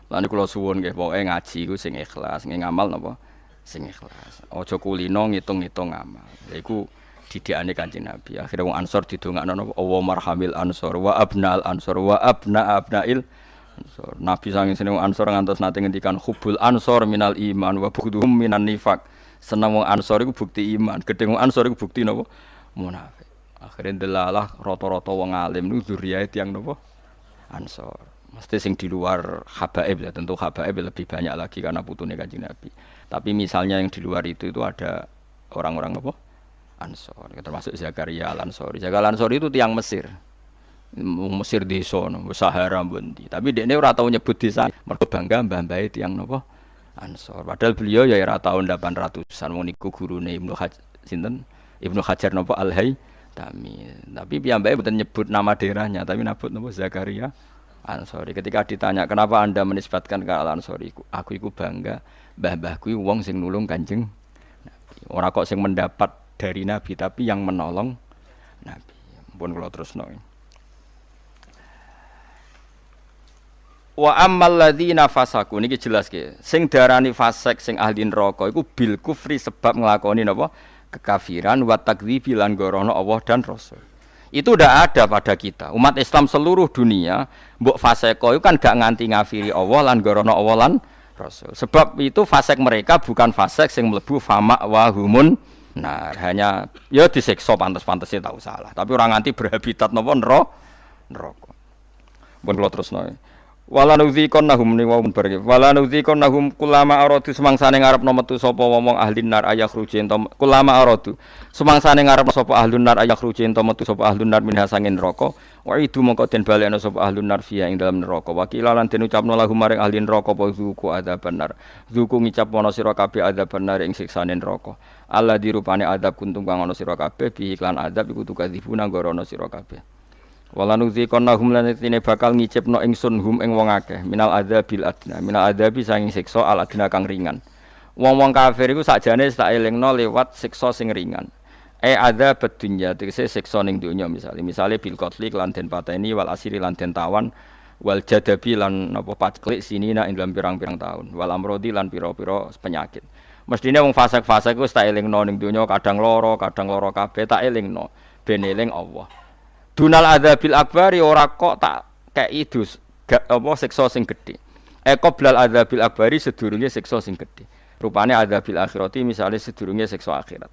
Lan kula suwun nggih pokoke ngaji ku sing ikhlas, nggih ngamal napa? Sing ikhlas. Aja kulino ngitung-ngitung ngamal. Lha iku didikane Kanjeng Nabi. Akhire wong Ansor didongakno napa? Wa marhamil ansor wa abnal ansor wa abnail ansor. Nabi saking seneng Ansor ngantos nate ngendikan hubul ansor minal iman wa bughdhum minan nifaq. Seneng wong Ansor iku bukti iman, gedhe wong Ansor iku bukti napa? Munafik. Akhire delalah rata-rata wong alim niku zuriyae tiyang napa? Ansor. Mesti sing di luar habaib ya, tentu habaib lebih banyak lagi karena putune Kanjeng Nabi. Tapi misalnya yang di luar itu ada orang-orang apa? Ansor, termasuk Zakaria Al-Ansori. Zakaria Al-Ansori itu tiang Mesir. Mesir desa no, Sahara mbundi. Tapi dekne ora tau nyebut desa, mergo bangga mbah-mbahe tiang napa? Ansor. Padahal beliau ya era tahun 800-an wong niku gurune Ibnu Hajar napa Al-Haytami. Tapi piyambake mboten nyebut nama daerahnya, tapi nyebut napa Zakaria Ansori. Ketika ditanya kenapa Anda menisbatkan ke Al-Ansori, aku iku bangga mbah-mbahku wong sing nulung Kanjeng Nabi. Ora kok sing mendapat dari Nabi tapi yang menolong Nabi. Pun kula terusno. Wa ammal ladzina fasaku niki jelas ke. Sing darani fasik sing ahli neraka iku bil kufri sebab nglakoni napa? Kekafiran wa takdzibi lan gorono Allah dan Rasul. Itu tidak ada pada kita. Umat Islam seluruh dunia, mbok faseko itu kan gak nganti ngafiri Allah lan gorono Allah lan Rasul. Sebab itu fasek mereka bukan fasek sing mlebu fama wa humun. Nah, hanya ya disiksa pantes-pantesnya tahu salah. Tapi orang nganti berhabitat napa neraka. Pun kula terusno. Wala nudzikonnahum ni wa barke. Wala nudzikonnahum kullama aradu semangsane ngarepno metu sapa wong ahli nar ayakhruji ento kullama aradu semangsane ngarepno sapa ahli nar ayakhruji ento metu sapa ahli nar minha sangin neraka wa itu mongko den balekno sapa ahli nar fiya ing dalam neraka wakilan den ucapno lahum maring ahli neraka apa zuku adzaban nar zuku ngicap ana sira kabeh adzaban nar ing siksane neraka Allah dirupane adzab kuntung kang ana sira kabeh bi iklan adzab iku tukadzibuna gorono sira kabeh. Walanuzikonnahum lan tine bakal ngicipno ingsun hum ing wong akeh minal adzabil adna minal adzabi sanging siksa al adna kang ringan. Wong-wong kafir iku sakjane tak elingno lewat siksa sing ringan. Adzab dunya tegese siksa ning donya misale bil qatli lan den pateni wal asiri lan den tawan wal jadabi lan napa paceklik sinina ing dalam pirang-pirang taun wal amrodi lan pira-pira penyakit. Mestine wong fasik-fasik iku tak elingno ning donya kadang loro kabeh tak elingno ben eling Allah. Dunal adzabil akbari ora kok tak kei dus apa siksa sing gedhe. Qoblal adzabil akbari sedurunge siksa sing gedhe. Rupane adzabil akhirati misale sedurunge siksa akhirat.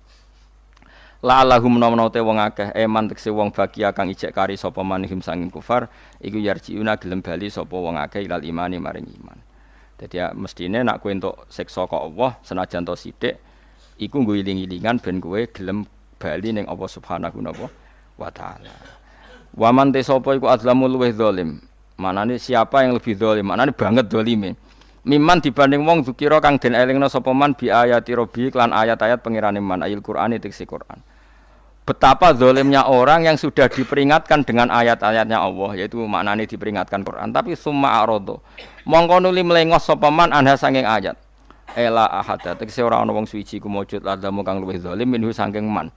La lahum namnate wong akeh eman tekse wong bakia kang ijek kari sapa manihim sanging kufar iku yarjiuna gelem bali sapa wong akeh ilal imani maring iman. Dadi ya mestine nek kowe entuk siksa kok Allah senajan to sithik iku nggo iling-ilingan ben kowe gelem bali ning Allah Subhanahu wa taala. Waman te sapa iku azlamul luweh zalim. Manane siapa yang lebih zalim? Manane banget zalime. Miman dibanding wong zikira kang den elingna sapa man bi ayati rabbi lan ayat-ayat pengirane man ayil Qur'an itu Quran. Betapa zalimnya orang yang sudah diperingatkan dengan ayat-ayatnya Allah, yaitu maknane diperingatkan Quran tapi summa arado. Mongko nuli melengos sapa man anha sanging ayat. Ela ahada tekse ora ana wong suci ku mujud adamu kang luwih zalim minhu sanging man.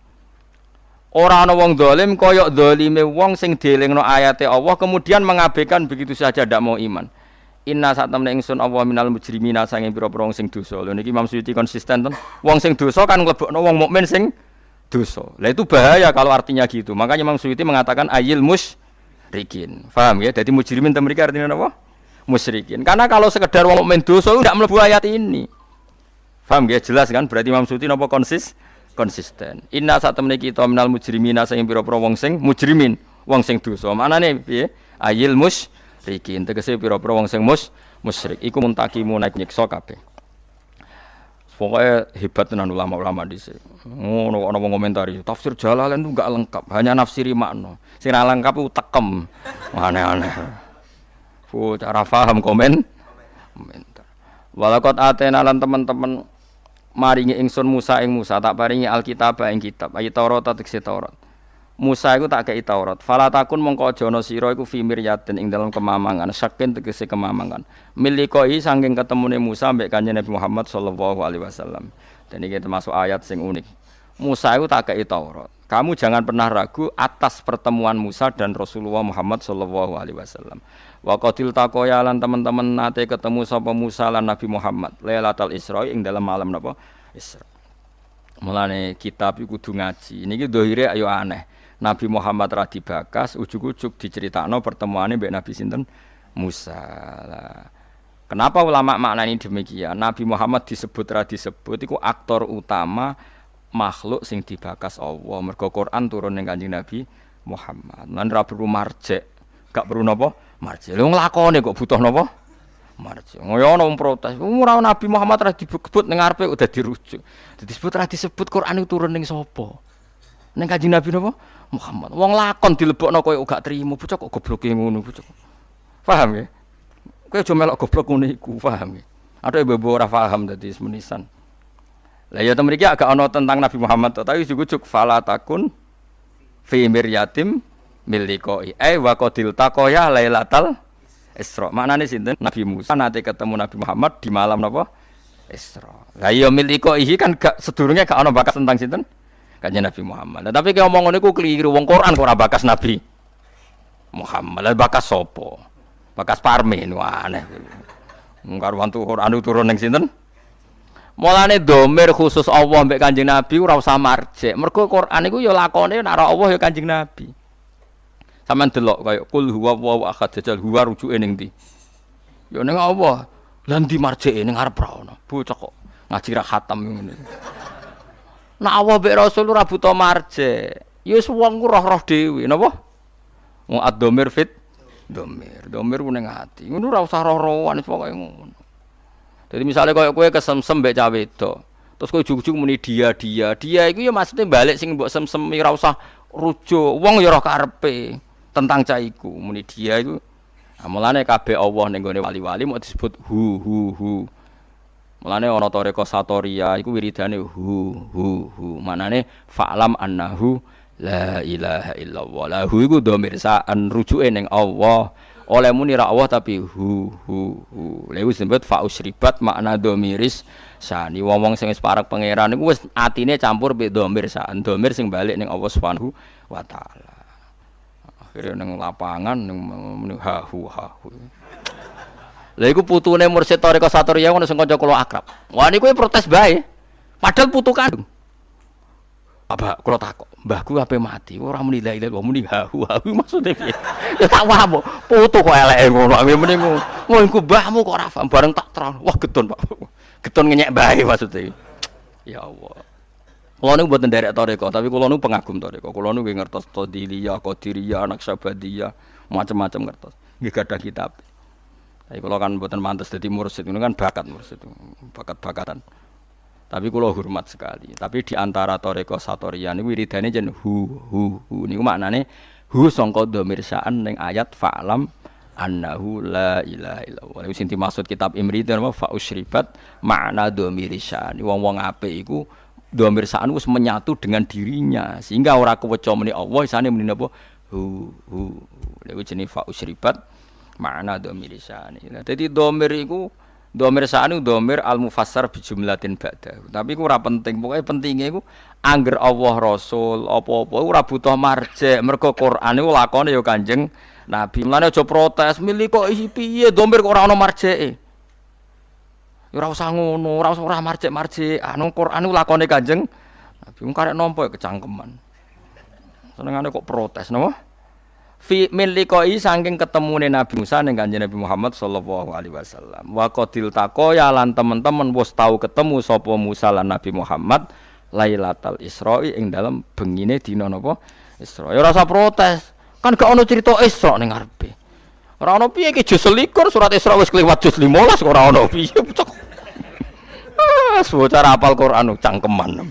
Ora ana wong zalim kaya zalime wong sing dielingno ayate Allah kemudian mengabaikan begitu saja ndak mau iman. Inna sak temne ingsun Allah minal mujrimina sange pira-pira wong sing dosa. Lho niki Imam Suyuti konsisten ten. Wong sing dosa kan nglebokno wong mukmin sing dosa. Lah itu bahaya kalau artinya gitu. Makanya Imam Suyuti mengatakan ayil musyrikin. Paham ya? Jadi mujrimin te mriki artinya apa? Musyrikin. Karena kalau sekedar wong mukmin dosa ndak mlebu ayat ini. Paham ya? Jelas kan? Berarti Imam Suyuti napa konsisten. Inna sak temne kita minal mujrimina sing pira-pira wong sing mujrimin, wong sing dosa. Manane piye? Ayil musyrikin tegese pira-pira wong sing musyrik iku muntakimu naik nyiksa kabeh. Pokoke hebat tenan ulama-ulama dhisik. Ngono ana wong komentari, tafsir Jalalain itu enggak lengkap, hanya nafsiri makna. Sing ra lengkap itu tekem. Aneh-aneh. Cara paham komentar. Walakot atena lan teman-teman maringi ingsun Musa ing Musa tak paringi Alkitab ing kitab ayat Taurat tekse Taurat. Musa iku tak kei Taurat. Fala takun mongko aja ana sira iku fi miryatin ing dalam kemamangan, saking tegese kemamangan. Milikoi saking ketemune Musa mbek Kanjeng Nabi Muhammad sallallahu alaihi wasallam. Dan iki termasuk ayat sing unik. Musa iku tak kei Taurat. Kamu jangan pernah ragu atas pertemuan Musa dan Rasulullah Muhammad sallallahu alaihi wasallam. Wa qatil taqoya lan teman-teman nate ketemu sapa Musa lan Nabi Muhammad Lailatul Isra ing dalam malam napa Isra. Mulane kitab iku kudu ngaji. Niki dohire ayo aneh. Nabi Muhammad ra dibakas ujug-ujug diceritakno pertemuane mbek Nabi sinten Musa. Lah, kenapa ulama maknani demikian? Nabi Muhammad disebut ra disebut iku aktor utama makhluk sing dibakas Allah. Mergo Quran turun ning Kanjeng Nabi Muhammad. Lan ra perlu marjek. gak perlu napa marji. Lha nglakone kok butuh napa marji. Ngoyo ana wong protes. Ora Nabi Muhammad ra dibut ning ngarepe udah dirujuk. Disebut ra disebut Quran itu turun ning sapa? Ning Kanjeng Nabi napa? Muhammad. Wong lakon dilebokno koyo gak trimo, bocah kok gobloke ngono bocah. Paham ya? Kowe aja melok goblok ngono iku, paham ya? Ada ibu ora paham dadi semenisan. Lah ya temen iki agak ana tentang Nabi Muhammad tapi jujuk fala takun fi miryatim milikoi. Wa qadil taqoya lailatal Isra. Maknane sinten? Nabi Musa nate ketemu Nabi Muhammad di malam napa? Isra. Lah ya milikoi kan gak sedurunge gak ana bakas tentang sinten? Kanjeng Nabi Muhammad. Nah, tapi ki omong ngono iku keliru. Wong Quran kok ora bakas Nabi Muhammad. Lah bakas sapa? Bakas Parmin aneh. Karuan Quran turun ning sinten? Mulane domir khusus Allah mbek Kanjeng Nabi ora usah marjek. Mergo Quran iku ya lakone nek Allah ya Kanjeng Nabi. Sampeyan delok kaya kul huwallahu ahad jajal huwa rujuke ning ndi? Ya ning Allah. Lah ndi marjeke ning arep ra ono. Bocah kok ngaji ra khatam ngene. Nek Allah mbek Rasul ora buta marjek. Ya wis wong roh-roh dhewe napa? Wong ad-domir fit domir ku ning ati. Ngono ora usah roh-rohan pokoke ngono. Jadi misalnya kowe kesemsem mbek cah wedok, terus kowe ujug-ujug muni dia iku ya maksudnya balik sing mbok semsemi ora usah rujuk. Wong ya roh karepe tentang cah iku muni dia iku. Mulane kabeh Allah ning gone wali-wali mau disebut hu. Mulane ana toreko satoria iku wiridane hu. Manane fa'lam annahu la ilaha illallah. Lahu iku dhamir sa'an rujuke ning Allah. Oleh muni ra Allah tapi hu. Lha iku disebut fa usribat makna dhamiris sani. Wong-wong sing wis parek pangeran iku wis atine campur mbek dhamir sa'an. Dhamir sing balik ning Allah Subhanahu wa taala. Akhire ning lapangan ning hu. Lha iku putune mursyid Thariqah Satoriyah ngono sing kanca kula akrab. Wah niku protes bae. Padahal putu kandung. Apa kula takok, mbahku ape mati ora muni la ilaha muni hu maksude piye? Ya tak paham kok. Putu kok eleke ngono. Mene ngono. Iku mbahmu kok ora paham bareng tak terang. Wah gedon Pak. Gedon ngenyek bae maksude. Ya Allah. Kula niku mboten nderek Thariqah, tapi kula niku pengagum Thariqah. Kula niku ngertos Tadiliyah, Qadiriyah, Naqsabandiyah, macam-macam ngertos. Nggih gadah kitab. Tapi kula kan mboten mantes dadi mursyid, ngono kan bakat mursyid. Bakat-bakatan. Tapi kula hormat sekali. Tapi di antara Thariqah Satoriyah niku wiridane jen hu. Niku maknane hu sangka dhamir sa'an ning ayat fa'lam annahu la ilaha illallah. Niku sing dimaksud kitab Imri napa fa usribat makna dhamir sa'an. Wong-wong apik iku dhamir sa'an wis menyatu dengan dirinya sehingga ora keweca muni Allah isane muni napa hu. Niku jenenge fa usribat makna dhamir sa'an. Dadi dhamir iku domir sa'anu domir al-mufassar bi jumlatin ba'da. Tapi ku ora penting, pokoke pentinge iku angger Allah Rasul apa-apa ora butuh marjek. Mergo Quran iku lakone ya Kanjeng Nabi. Mulane aja protes, milih kok isi piye domir kok ora ana marjeke. Ya ora usah ngono, ora usah marjek. Anu Quran iku lakone Kanjeng Nabi. Wong karek nampa kecangkeman. Senengane kok protes napa? Fi min liqai saking ketemune Nabi Musa ning Kanjeng Nabi Muhammad sallallahu alaihi wasallam. Wa qadil taqoya lan teman-teman wis tau ketemu sapa Musa lan Nabi Muhammad Lailatul Isra'i ing dalem bengine dina napa Isra. Ya ora usah protes. Kan gak ono cerita Isra ning ngarepe. Ora ono piye iki juz 21 surat Isra wis kliwat juz 15 ora ono piye. Bocah apal Quran cangkeman.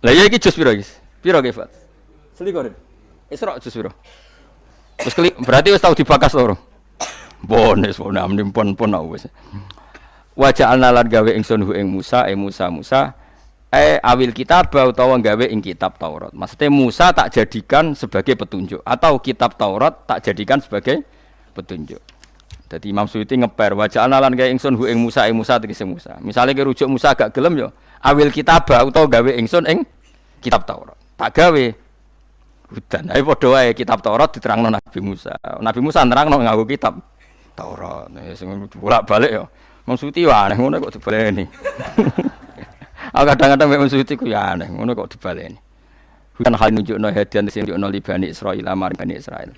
Lah ya iki juz piro iki? Piro ge, Fat? Selikur. Isra juz piro? Wis berarti wis tau dibakas lho. Pon pon wis. Wa ja'alna lan gawe ingsun hu ing Musa Musa awil kitab utawa gawe ing kitab Taurat. Maksudnya Musa tak jadikan sebagai petunjuk atau kitab Taurat tak jadikan sebagai petunjuk. Jadi Imam Suyuti ngeper wa ja'alna lan gawe ingsun hu ing Musa tegese Musa. Misale ki rujuk Musa gak gelem yo awil kitab utawa gawe ingsun ing kitab Taurat. Tak gawe hudan. Ayo padha wae kitab Taurat diterangno Nabi Musa. Nabi Musa nerangno nganggo kitab Taurat. Sing bolak-balik yo. Maksudnya ya aneh ngono kok dibaleni. Kadang-kadang mek maksudnya ku ya aneh ngono kok dibaleni. Hudan hal nunjukno hadian sing nunjukno li Bani Israil marang Bani Israil.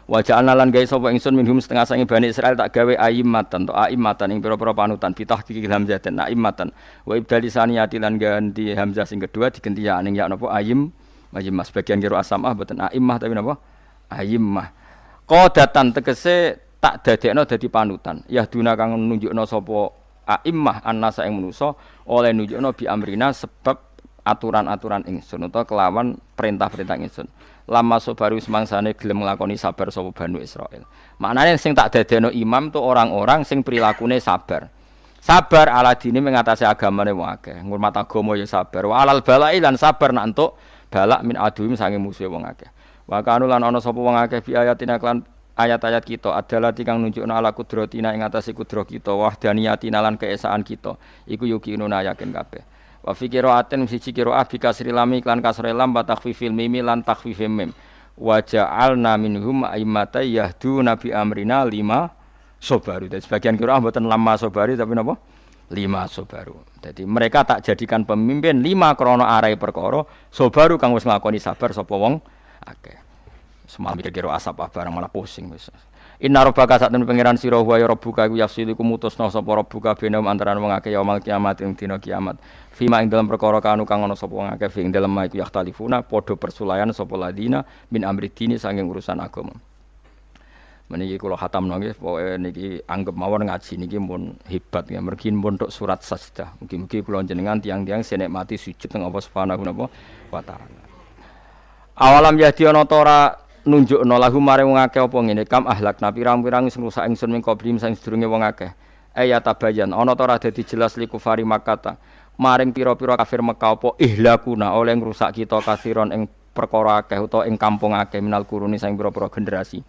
Wa ja'alna lan gawe sapa ingsun minhum setengah sange Bani Israil tak gawe a'immatan to a'immatan ing pira-pira panutan bitah kiki hamzah dan a'immatan wa ibdali saniyati lan ganti hamzah sing kedua diganti ya ning ya napa a'immah sebagian kira asamah boten a'immah tapi napa ayimmah. Qadatan tegese tak dadekno dadi panutan. Yahduna kang nunjukno sapa aimmah annasa ing manusa oleh nunjukno bi amrina sebab aturan-aturan ingsun utawa kelawan perintah-perintah ingsun. Lama sobaru semangsane gelem nglakoni sabar sapa Banu Israil. Maknane sing tak dadekno imam tu orang-orang sing prilakune sabar. Sabar ala dini mengatasi agamane wong akeh. Ngurmat agama ya sabar. Wa alal balai lan sabar nak entuk balak min aduhim sange musuhe wong akeh. Wa kanu lan ana sapa wong akeh bi ayatina klan ayat-ayat kita adalah tikang nunjukna ala kudratina ing atase kudrat kita wahdaniyatina lan keesaan kita. Iku yukinuna yakin kabeh. Wa fi qiraatin siji qiraah bi kasri lam iklan kasri lam wa takhfifil mim lan takhfifim mim. Wa ja'alna minhum a'immatan yahduna bi amrina lima sobaru. Jadi sebagian qiraah mboten lama sobaru tapi napa? Lima sobaru. Jadi mereka tak jadikan pemimpin 5 krana arai perkara sobaru kang wis nglakoni sabar sapa wong akeh. Semalam kira asap barang malah pusing wis. Inna rabbaka sak temen pangeran sira wa ya rabbuka iku yafsilu mutusna sapa rabbuka benam antarané wong akeh yaumul kiamat ing dina kiamat. Fima ing dalam perkara kanu kang ana sapa wong akeh ing dalem iku yakhtalifuna padha persulayan sapa ladina min amri dini saking urusan agama. Meniki kula khatamno nggih pokoke niki anggap mawon ngaji niki pun hebat ya mergi pun tok surat sajdah. Mugi-mugi kula jenengan tiang-tiang senikmati sujud teng Allah Subhanahu wa taala. Awalam yadi ana ta ora nunjukno lahu maring wong akeh apa ngene kam ahlakna pirang-pirang sing rusak ingsun ming qablim sing sedurunge wong akeh. Tabayan ana ta ora dadi jelas liku fari Makkah maring pira-pira kafir Mekah apa ihlakuna oleh ngrusak kita kasiron ing perkara akeh utawa ing kampung akeh minal kuruni sing pira-pira generasi.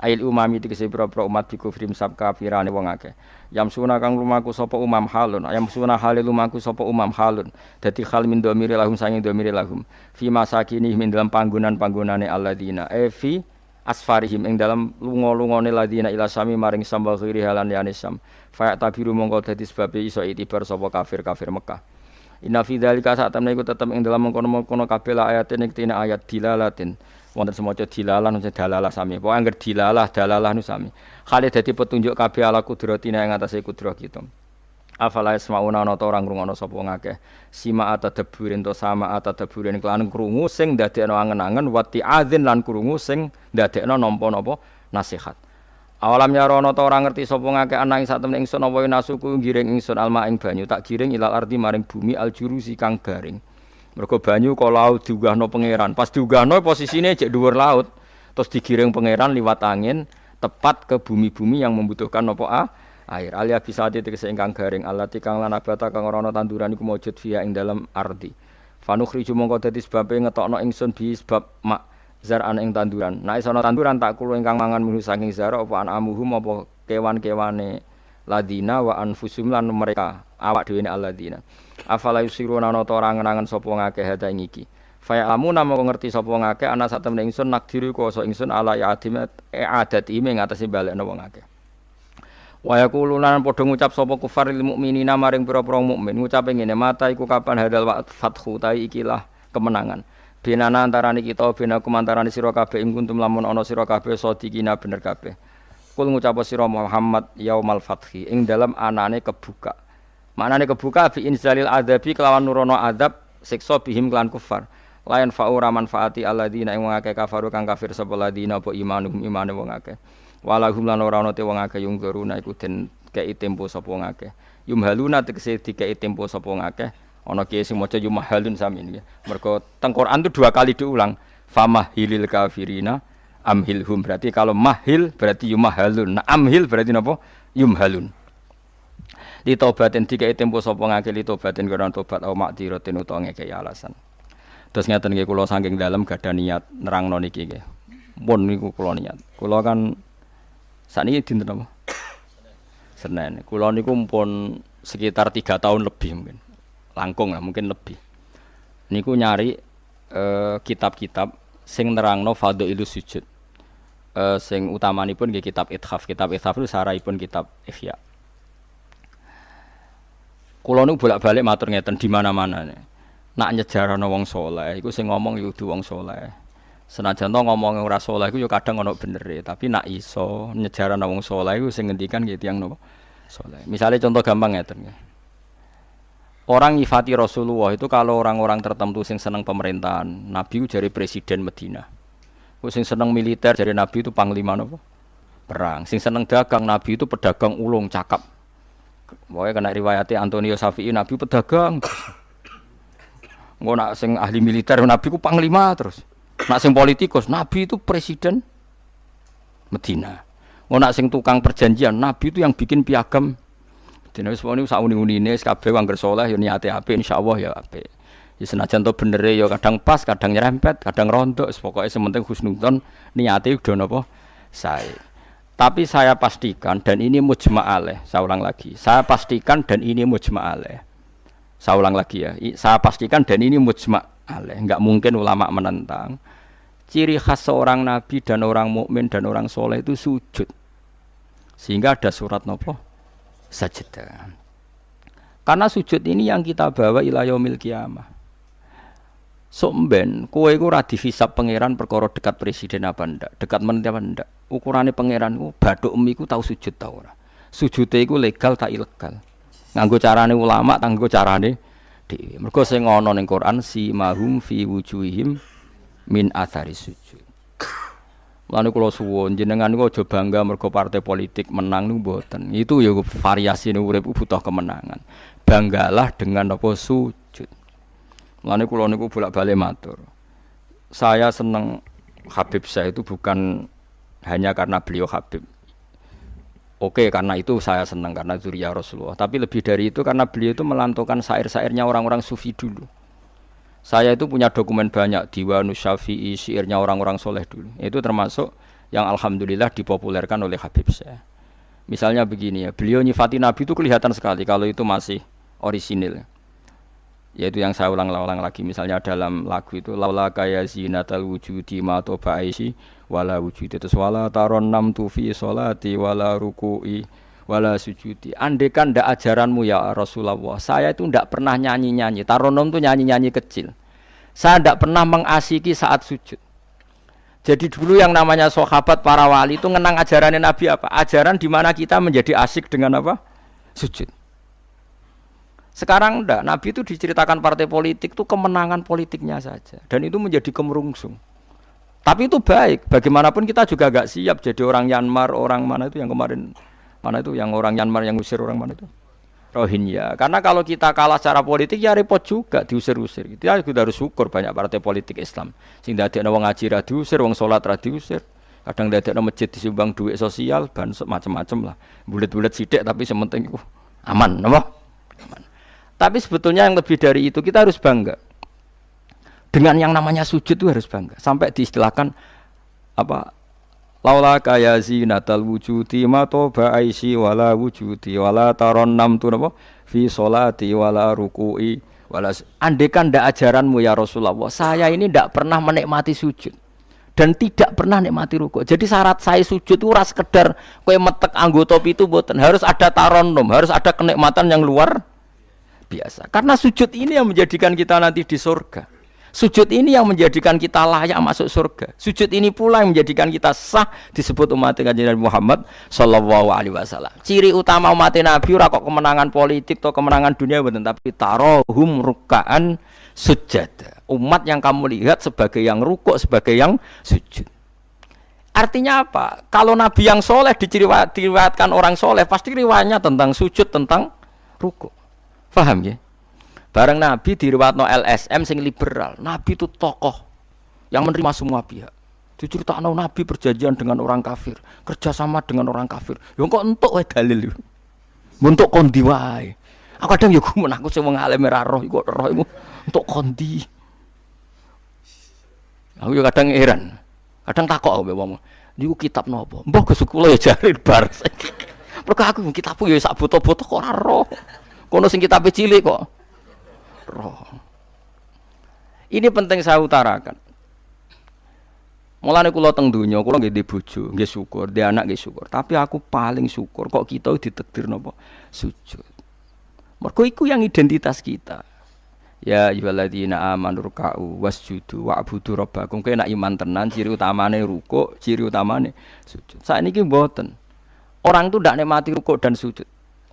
Ail umami tegese pira-pira umat bikufrim sab kafirane wong akeh. Yamsuna kang lumaku sapa umam halun, yamsuna halil lumaku sapa umam halun. Dadi hal min domiri lahum sanging domiri lahum. Fi masakini min dalam panggonan-panggonane alladzina fi asfarihim ing dalam lunga-lungane ladina ila sami maring sambal khiri halan yani sam. Fa tabiru mongko dadi sebab iso itibar sapa kafir-kafir Mekah. Inna fi dzalika sak temne iku tetep ing dalam mengkono-mengkono kabeh ayatin ing tine ayat dilalatin. Wonten semaca dilalah nang dalalah sami. Pokoke angger dilalah dalalah nu sami. Khale dadi petunjuk kabeh ala kudratina ing atase kudrat kita. Afala ismauna ana ta orang ngrungokno sapa ngakeh. Sima atadabburin to sama atadabburin kelan krungu sing ndadekno angen-angen wati adzin lan krungu sing ndadekno nampa-napa nasihat. Awalam yarono ta ora ngerti sapa ngakeh ana ing satemene ingsun apa nasuku giring ingsun alma ing banyu tak giring ilal ardi maring bumi aljurusi kang garing. Mergo banyu kok laut diunggahno pangeran. Pas diunggahno posisine cek dhuwur laut, terus digiring pangeran liwat angin tepat ke bumi-bumi yang membutuhkan apa air. Alia bisati tegese ingkang garing alati kang lan abata kang ora ana tanduran iku maujud fiya ing dalam ardi. Fanukhriju mongko dadi sebabe ngetokno ingsun bi sebab mak zar'an ing tanduran. Nek ana tanduran tak kulo ingkang mangan mung saking zara apa anamuhum apa kewan-kewane ladina wa anfusum lan mereka awak dhewe alladina. Afala yusiruna ana ta ora ngenangan sapa ngakeh hada ing iki. Fa amuna moko ngerti sapa ngakeh ana sak temene ingsun nakdiru kuwasa ingsun ala ya adat ing ngatasi balekno wong akeh. Wa yaquluna padha ngucap sapa kufar lil mukminina maring pira-pira mukmin ngucape ngene mata iku kapan hadal fathu ta ikilah kemenangan. Benana antarane kita benakum antarane sira kabeh ing kuntum lamun ana sira kabeh sadikina bener kabeh. Kul ngucap sira Muhammad yaumal fathi ing dalam anane kebuka. Maknane kebuka bi inzalil adzabi kelawan nurono azab siksa bihim kelan kufar. Layan fa'ura manfaati alladzina ing wong akeh kafaru kang kafir sapa ladina apa imanum imane wong akeh. Walahum lan ora ana te wong akeh yung guruna iku den kei tempo sapa wong akeh. Yumhaluna tegese dikei tempo sapa wong akeh. Ana kiye sing maca yumhalun sami nggih. Mergo teng Quran itu 2 kali diulang. Famahilil kafirina amhilhum berarti kalau mahil berarti yumhalun. Nah amhil berarti napa? Yumhalun. Li tobaten dikei tempo sapa ngake li tobaten karo tobat au makdiratin utawa ngekei alasan. Terus ngeten nggih kula saking dalem gadah niat nerangno niki nggih. Mun niku kula niat. Kula kan sakniki dinten apa? Senin. Kula niku pun sekitar 3 tahun lebih mungkin. Langkung lah mungkin lebih. Niku nyari kitab-kitab sing nerangno fadhailus sujud. Sing utamanipun nggih kitab Ithaf. Kitab Ithaf itu saraipun kitab Ihya. Kula nu bolak-balik matur ngeten di mana-mana. Nak nyejarahno wong saleh iku sing ngomong ya kudu wong saleh. Senajan to ngomong ora saleh iku ya kadang ana benere, tapi nak iso nyejarahno wong saleh iku sing ngendikan nggih tiyang napa? Saleh. Misale contoh gampang ngeten nggih. Orang nyifati Rasulullah itu kalau orang-orang tertentu sing seneng pemerintahan, Nabi jare presiden Madinah. Sing seneng militer jadi Nabi itu panglima napa? Perang. Sing seneng dagang Nabi itu pedagang ulung cakap. Pokoknya kena riwayatnya Antonio Safi'i Nabi pedagang. Engko nak sing ahli militer Nabi ku panglima terus. Nak sing politikus Nabi itu presiden Medina. Engko nak sing tukang perjanjian Nabi itu yang bikin piagam. Dene wis woni sak uni-unine kabeh angger saleh ya niate apik insyaallah ya apik. Ya senajan to benere ya kadang pas, kadang nyerempet, kadang rontok, pokoke sementing husnudzon niate udah napa sae. Tapi saya pastikan dan ini mujma' alaih, saya ulang lagi. Saya pastikan dan ini mujma' alaih. Saya ulang lagi ya. Saya pastikan dan ini mujma' alaih. Enggak mungkin ulama menentang. Ciri khas seorang nabi dan orang mukmin dan orang soleh itu sujud. Sehingga ada surat napa? Sajdah. Karena sujud ini yang kita bawa ila yaumil qiyamah. Somben kowe iku ora dihisab pangeran perkara dekat presiden apa ndak, dekat menteri apa ndak. Ukurane pangeran ku bathuk emiku tau sujud ta ora. Sujude iku legal ta ilegal. Nganggo carane ulama, nganggo carane dhewe. Mergo sing ana ning Quran si mahum fi wujuhihim min athari sujud. Lan kula suwun jenengan niku aja bangga mergo partai politik menang niku mboten. Itu ya variasi urip butuh kemenangan. Banggalah dengan apa sujud. Lan kula niku bolak-balik matur. Saya seneng Habib saya itu bukan hanya karena beliau Habib. Oke, karena itu saya senang karena dzurriyyah Rasulullah. Tapi lebih dari itu karena beliau itu melantungkan syair-syairnya orang-orang sufi dulu. Saya itu punya dokumen banyak Diwanus Syafi'i, syairnya orang-orang soleh dulu. Itu termasuk yang alhamdulillah dipopulerkan oleh Habib saya. Misalnya begini ya, beliau nyifati Nabi itu kelihatan sekali kalau itu masih orisinil. Yaitu yang saya ulang-ulang lagi. Misalnya dalam lagu itu laula kaya zinatal wujudi ma toba aisi wala wujudi terus wala taron nam tufi sholati wala ruku'i wala sujudi. Andekan ndak ajaranmu ya Rasulullah, saya itu ndak pernah nyanyi-nyanyi. Taronom itu nyanyi-nyanyi kecil. Saya ndak pernah mengasiki saat sujud. Jadi dulu yang namanya sahabat para wali itu ngenang ajarannya Nabi apa? Ajaran di mana kita menjadi asik dengan apa? Sujud. Sekarang ndak, Nabi itu diceritakan partai politik itu kemenangan politiknya saja dan itu menjadi kemerungsung. Tapi itu baik, bagaimanapun kita juga agak siap jadi orang Myanmar, orang mana itu yang kemarin mana itu yang orang Myanmar yang usir orang mana itu Rohingya. Karena kalau kita kalah secara politik ya repot juga diusir-usir. Kita juga harus syukur banyak partai politik Islam. Sing dadekno wong ngaji ra diusir, wong salat ra diusir. Kadang dadekno masjid disumbang duit sosial, ban macam-macam lah. Bulet-bulet sithik tapi sementing iku aman, napa? Aman. Tapi sebetulnya yang lebih dari itu kita harus bangga. Dengan yang namanya sujud itu harus bangga. Sampai diistilahkan apa? Laula kaya zinatal wujudi ma toba aisi wala wujudi wala taron nam tu napa fi sholati wala ruku'i wala. Andekan ndak ajaranmu ya Rasulullah, saya ini ndak pernah menikmati sujud dan tidak pernah nikmati ruku'. Jadi syarat saya sujud itu ora sekedar kowe metek anggota pitu mboten, harus ada taronum, harus ada kenikmatan yang luar biasa. Karena sujud ini yang menjadikan kita nanti di surga. Sujud ini yang menjadikan kita layak masuk surga. Sujud ini pula yang menjadikan kita sah disebut umat Nabi Muhammad sallallahu alaihi wasallam. Ciri utama umat Nabi ora kok kemenangan politik atau kemenangan dunia betul, tapi tarohum ruk'an sujud. Umat yang kamu lihat sebagai yang rukuk, sebagai yang sujud. Artinya apa? Kalau Nabi yang soleh diriwayatkan orang soleh, pasti riwayatnya tentang sujud, tentang rukuk. Paham ya? Bareng Nabi diriwayatno LSM sing liberal. Nabi itu tokoh yang menerima semua pihak. Diceritakan Nabi perjanjian dengan orang kafir, kerjasama dengan orang kafir. Ya kok entuk wae dalil. Untuk kondi wae. Aku kadang ya gumun aku sing wong alim ora roh iku roh iku untuk kondi. Aku ya kadang heran. Kadang takok mbek wong. Niku kitab napa? Mbah Gus kula ya jare bar. Mergo aku kitabku ya sak foto-foto kok ora roh. Kono sing kitabe cilik kok. Roh. Ini penting saya utarakan. Mulane kula teng donya, kula nggih di bojo, nggih syukur, di anak nggih syukur. Tapi aku paling syukur kok kita ditakdir napa? Sujud. Mergo iku yang identitas kita. Ya ayyuhalladzina amanu ruk'u wasjudu wa'budu rabbakum. Kowe nek iman tenan ciri utamane rukuk, ciri utamane sujud. Saiki mboten. Orang itu ndak nikmati rukuk dan sujud.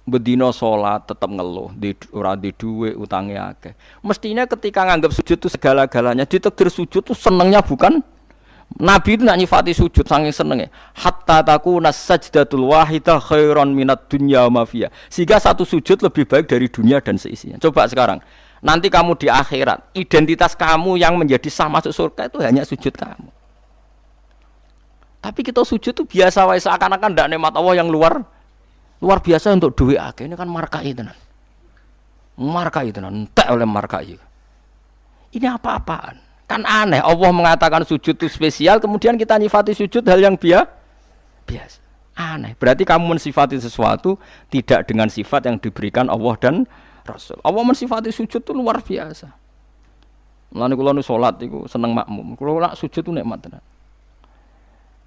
Bedino sholat tetap ngeluh, ora di duwe utangnya akeh. Mestinya ketika nganggap sujud itu segala-galanya, ditakdir sujud itu senengnya bukan Nabi itu nak nyifati sujud saking senenge. Hatta takuna sajdatul wahidah khairan minad dunya ma fiha. Sehingga satu sujud lebih baik dari dunia dan seisinya. Coba sekarang, nanti kamu di akhirat, identitas kamu yang menjadi sah masuk surga itu hanya sujud kamu. Tapi kita sujud itu biasa wae seakan-akan ndak nikmat Allah yang luar biasa untuk duit akeh. Ini kan markai tenan. Markai tenan, entek oleh markai. Ini apa-apaan? Kan aneh, Allah mengatakan sujud itu spesial, kemudian kita nyifati sujud hal yang biasa. Aneh, berarti kamu mensifati sesuatu tidak dengan sifat yang diberikan Allah dan Rasul. Allah mensifati sujud itu luar biasa. Mulane kula nu salat iku seneng makmum. Kula nak sujud itu nikmat tenan.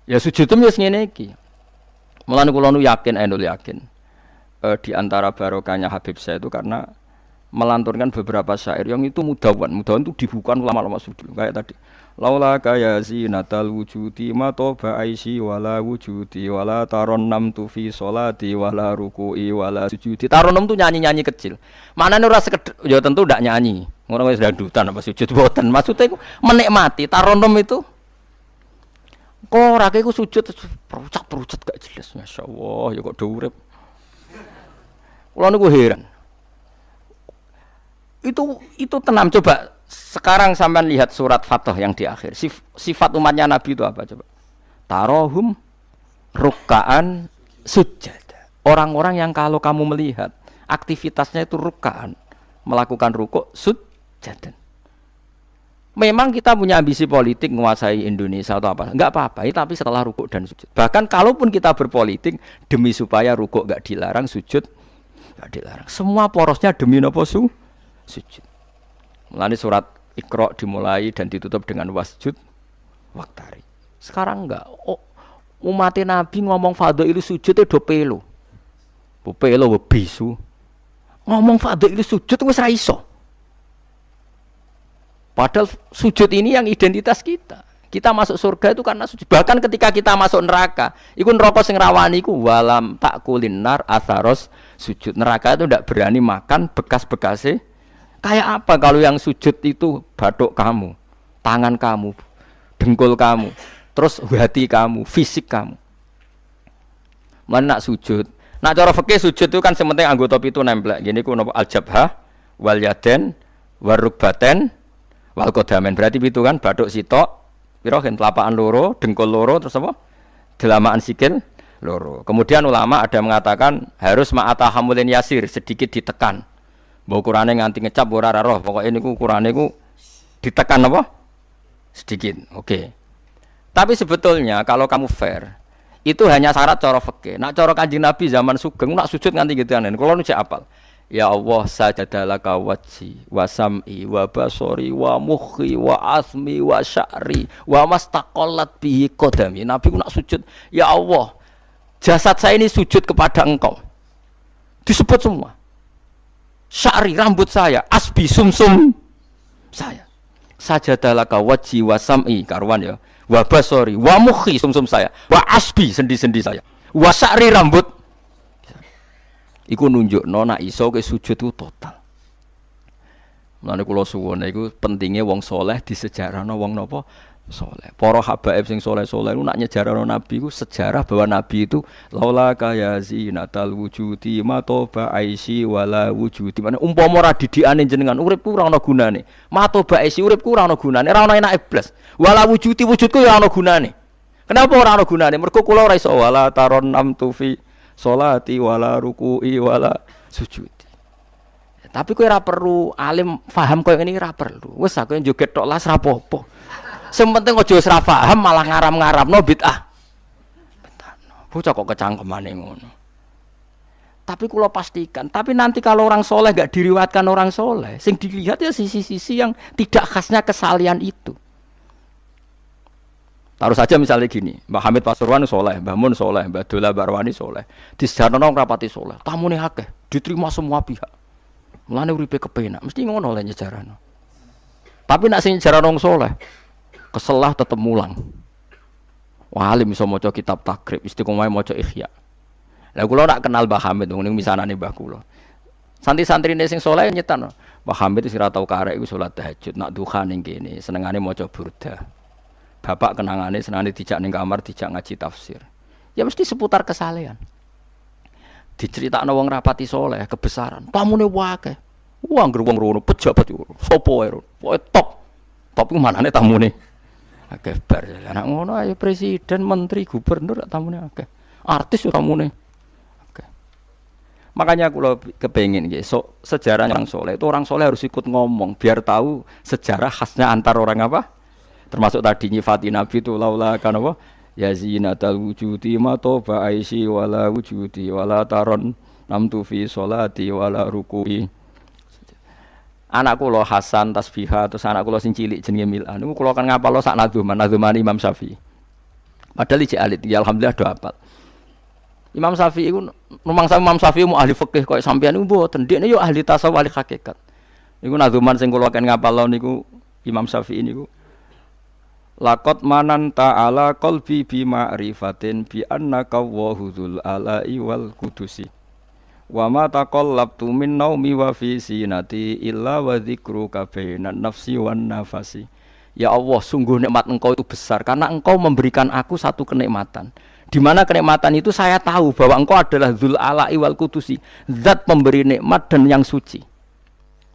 Ya sujud itu wis ngene iki. Mulane kula nu yakin, di antara barokahnya Habib saya itu karena melanturkan beberapa syair yang itu mudawan itu dibukukan ulama-ulama dulu kayak tadi laula kaya zinatal wujudi ma toba aisi wala wujudi wala taronnam tu fi sholati wala ruku'i wala sujudi. Taronnam tuh nyanyi-nyanyi kecil, maknane ora sekedar ya tentu ndak nyanyi ngono wis dangdutan apa sujud boten, maksudnya iku menikmati. Taronnam itu kok ora iku sujud perucat gak jelas, masyaallah ya kok do urip. Kula niku heran. Itu tenang. Coba sekarang sampean lihat surat Fathah yang di akhir. Sifat umatnya Nabi itu apa coba? Tarohum rukkaan sujud. Orang-orang yang kalau kamu melihat aktivitasnya itu rukkaan, melakukan rukuk sujud. Memang kita punya ambisi politik menguasai Indonesia atau apa? Enggak apa-apa, tapi setelah rukuk dan sujud. Bahkan kalaupun kita berpolitik demi supaya rukuk enggak dilarang, sujud enggak dilarang. Semua porosnya demi napa sujud. Mulane surat Iqra dimulai dan ditutup dengan wasjud waktari. Sekarang enggak. Umat Nabi ngomong fadhail sujud do pelo. Pelo bisu. Ngomong fadhail sujud wis ra iso. Padahal sujud ini yang identitas kita. Kita masuk surga itu karena sujud. Bahkan ketika kita masuk neraka, iku neraka sing rawani iku walam takulin nar atharos sujud. Neraka itu ndak berani makan bekas-bekasnya. Kayak apa kalau yang sujud itu bathuk kamu, tangan kamu, dengkul kamu, terus hati kamu, fisik kamu. Mana nak sujud? Nak cara fikih sujud itu kan sementing anggota pitu nempel. Gini ku napa al-jabhah wal yaden warukbaten wal qadamen. Berarti pitu kan bathuk sitok, pira gen telapakan loro, dengkul loro, terus apa? Delamaan sikil loro. Kemudian ulama ada mengatakan harus ma'atahamulin yasir, sedikit ditekan. Mbok ukurane nganti ngecap ora roh, pokoke niku ukurane ku ditekan apa? Sedikit. Oke. Tapi sebetulnya kalau kamu fair, itu hanya syarat cara fikih. Nak cara Kanjeng Nabi zaman sugeng nak sujud nganti gituan. Kulo nu cek apal. Ya Allah sajadalaka wajhi wa sam'i wa basori wa mukhi wa asmi wa sya'ri wa mastaqallat bihi qadami. Nabi ku nak sujud, ya Allah, jasad saya ini sujud kepada Engkau. Disebut semua. Sya'ri rambut saya, asbi sumsum saya. Sajadalaka wajhi wa sam'i karuan ya. Wa basori wa mukhi sumsum saya. Wa asbi sendi-sendi saya. Wa sya'ri rambut. Iku nunjukno nek iso ke sujud itu total. Mulane kula suwun iku pentinge wong saleh disejarahno wong napa saleh. Para habaib sing saleh-saleh ku nak nyejarahno Nabi ku sejarah bahwa Nabi itu laula kaya zinatal wujudi ma toba aisi wala wujudi. Mane umpama ora didikane jenengan uripku ora ana gunane. Ma toba aisi uripku ora ana gunane, ora ana enake blas. Wala wujudi wujudku ya ana gunane. Kenapa ora ana gunane? Mergo kula ora iso wala taron amtu fi sholati wala ruku'i wala sujudi. Tapi kowe ora perlu alim paham koyo ngene ora perlu. Wis aku joget tok las ra apa-apa. Sing penting aja wis ra paham malah ngaram-ngaramno bid'ah. Betano. Bocah kok kecangkemane ngono. Tapi kula pastikan, tapi nanti kalau orang soleh enggak diriwayatkan orang soleh, sing dilihat ya sisi-sisi yang tidak khasnya kesalian itu. Taruh saja misalnya gini, Mbah Hamid Pasuruan soleh, Mbah Mun soleh, Mbah Dola Barwani soleh, di sejarah nong rapati soleh, tamune akeh, diterima semua pihak. Mulane uripe kepenak, mesti ngono oleh nyejarahno. Tapi nak sing nyejarah nong soleh, keselah tetep mulang. Walim iso maca kitab takrib, istiqomah maca Ihya. Lah kula nak kenal Mbah Hamid, ning misanane Mbah kula. Santri-santrine sing soleh nyetan, Mbah Hamid wis ora tau karek iku salat tahajud, nak duha ning kene, senengane maca burda. Bapak kenangane senane dijak ning kamar dijak ngaji tafsir. Ya mesti seputar kesalehan. Diceritakno wong rapati soleh kebesaran. Tamune wae. Wong wong rono pejabat sapa wae. Pokoke top. Top ku manane tamune. Akeh bar. Lah ngono ayo presiden, menteri, gubernur tamune akeh. Artis yo tamune. Akeh. Makanya kula kepengin nggih sejarah orang soleh itu orang soleh harus ikut ngomong biar tahu sejarah khasnya antar orang apa? Termasuk tadi nyifati Nabi itu laula kan apa? Ya zinatal wujudi ma toba aisi wala wujudi wala taron namtu fi sholati wala ruku'i. Anak kula Hasan tasbihah terus anak kula sing cilik jenenge Milan niku kula kan ngapalo sak nadzuman Imam Syafi'i. Padahal iki alit ya alhamdulillah do hafal. Imam Syafi'i iku rumangsa Imam Syafi'i mu ahli fikih koyo sampeyan niku mboten ndekne yo ahli tasawuf ahli hakikat. Niku nadzuman sing kula kan ngapalo niku Imam Syafi'i niku laqad manan ta'ala qalbi bi ma'rifatin bi annaka wahudul ala'i wal qudusi wa ma taqallabtu min naumi wa fi sinati illa wa dzikruka bainan nafsi wan nafasi. Ya Allah, sungguh nikmat Engkau itu besar karena Engkau memberikan aku satu kenikmatan. Di mana kenikmatan itu saya tahu bahwa Engkau adalah dzul ala'i wal qudusi, zat pemberi nikmat dan yang suci.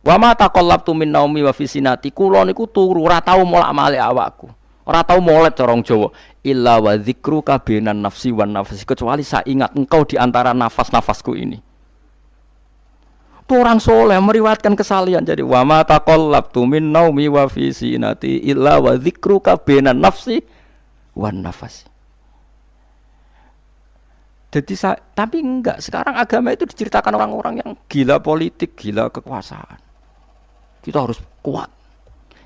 Wa ma taqallabtu min naumi wa fi sinati, kula niku turu ora tau molak-malik awakku. Ora tau molet corong Jawa illa wa dzikruka bainan nafsi wan nafsi, kecuali saya ingat Engkau di antara nafas-nafasku ini. Itu orang soleh meriwayatkan kesalian. Jadi wa ma taqallabtu min naumi wa fi sinati illa wa dzikruka bainan nafsi wan nafsi. Jadi tapi enggak, sekarang agama itu diceritakan orang-orang yang gila politik, gila kekuasaan. Kita harus kuat.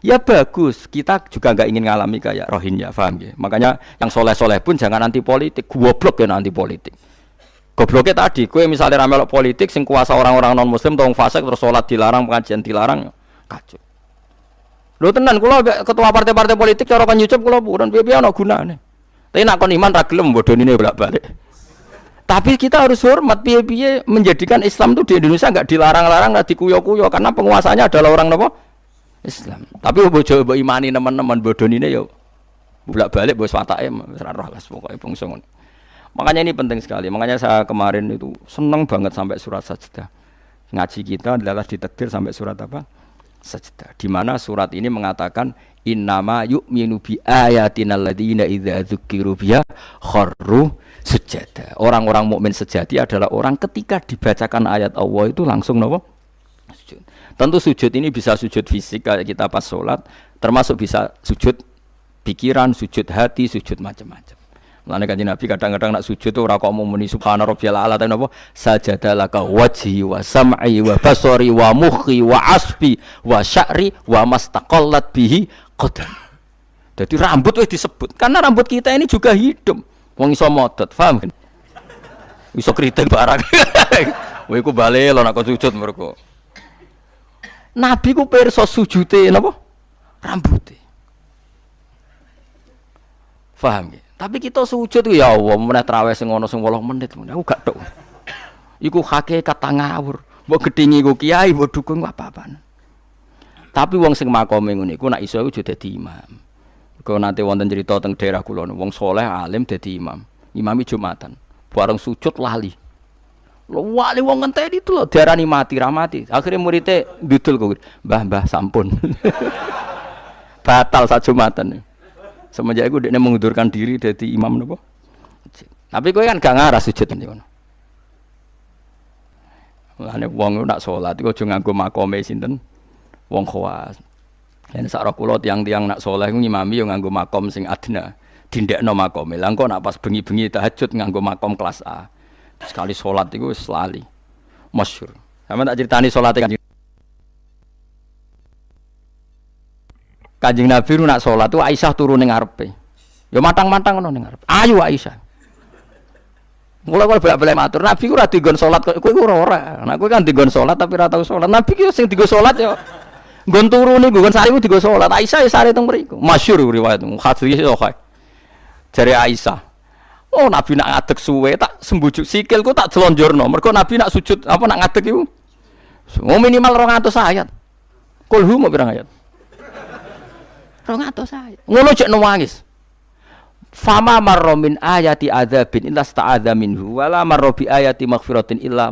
Ya bagus, kita juga enggak ingin ngalami kayak Rohingya, paham ya? Makanya yang soleh-soleh pun jangan anti politik, goblok ya anti politik. Gobloknya tadi, kowe misalnya ramelok politik, sing kuasa orang-orang non muslim, tong fasik terus sholat dilarang, pengajian dilarang, kacau. Lho tenan, kula ketua partai-partai politik cara kan nyucup kula bukan piye-piye ana gunane. Tapi nak kon iman ra gelem bodonine bolak-balik. Tapi kita harus hormat piye-piye menjadikan Islam itu di Indonesia enggak dilarang-larang, enggak dikuyo-kuyo karena penguasanya adalah orang napa? Islam. Tapi bojo mbok imani teman-teman bodonine ya bolak-balik bos watake ora roh las pokoke bangsa ngono. Makanya ini penting sekali. Makanya saya kemarin itu senang banget sampai surat Sajdah. Ngaji kita adalah ditakdir sampai surat apa? Sajdah. Di mana surat ini mengatakan innama yu'minu bi ayatinal ladzina idza dzukiru biha kharru sujada. Orang-orang mukmin sejati adalah orang ketika dibacakan ayat Allah itu langsung napa? Sujud. Tentu sujud ini bisa sujud fisik kayak kita pas sholat, termasuk bisa sujud pikiran, sujud hati, sujud macam-macam. Mulane kanjeng Nabi kadang-kadang nak sujud tuh ora kok muni subhana rabbiyal a'la tapi napa? Sajadalaka wajhi wa sam'i wa basari wa mukhi wa asbi wa sya'ri wa mastaqallat bihi qadam. Jadi rambut wis disebut karena rambut kita ini juga hidup. Wong iso modot, paham kan? Iso kritik barang. Kowe iku bali lho nak sujud mergo. Nabi ku pirsa sujude napa? Rambute. Paham ya? Tapi kita sujud ya Allah, meneh traweh sing ngono sing 8 menit aku gak tok. Iku hakikat ngawur. Mbok gedhingi ku kiai, mbok dukung apa-apaan. Tapi wong sing makome ngene iku nek iso iku dadi imam. Kok nanti wonten cerita teng daerah kula wong saleh alim dadi imam. Imami Jumatan. Bareng sujud lali. Wali wong ngenteni itu lho diarani mati ra mati. Akhire muridé ndudul kok. Mbah sampun. Batal sak Jumatan. Semenjak itu dia mengundurkan diri dari imam napa. Tapi kowe kan gak ngarah sujud ngono. Lane wong nak salat iku aja nganggo makome sinten? Wong khawas. Yen sak ro kula tiyang-tiyang nak saleh ngimami yo nganggo makom sing adna. Dindekno makome. Lah engko nak pas bengi-bengi tahajud nganggo makom kelas A. Sekali salat iku wis lali. Masyhur. Sampe tak critani salate Kanjeng Nabi nak salat tu Aisyah turu ning ngarepe. Ya matang-matang ngono ning ngarepe. Ayo Aisyah. Mula kok bolak-balik matur, Nabi ku ora digon salat kowe ku ora. Nek kowe kan digon salat tapi ora tau salat. Nabi ki sing digo salat ya nggon turu niku nggon sarimu digo salat. Aisyah ya sare teng mriku. Masyhur riwayat hadis yo kaya. Jare Aisyah. Oh Nabi nak ngadeg suwe tak sembujuk sikilku tak jelonjorno. Mergo Nabi nak sujud apa nak ngadeg iku. Oh minimal 200 ayat. Kulhu mau pirang ayat? 200 ayat. Ngono jek nangis. Fama marra min ayati adzabin illa sta'adza minhu wala marra bi ayati maghfiratin illa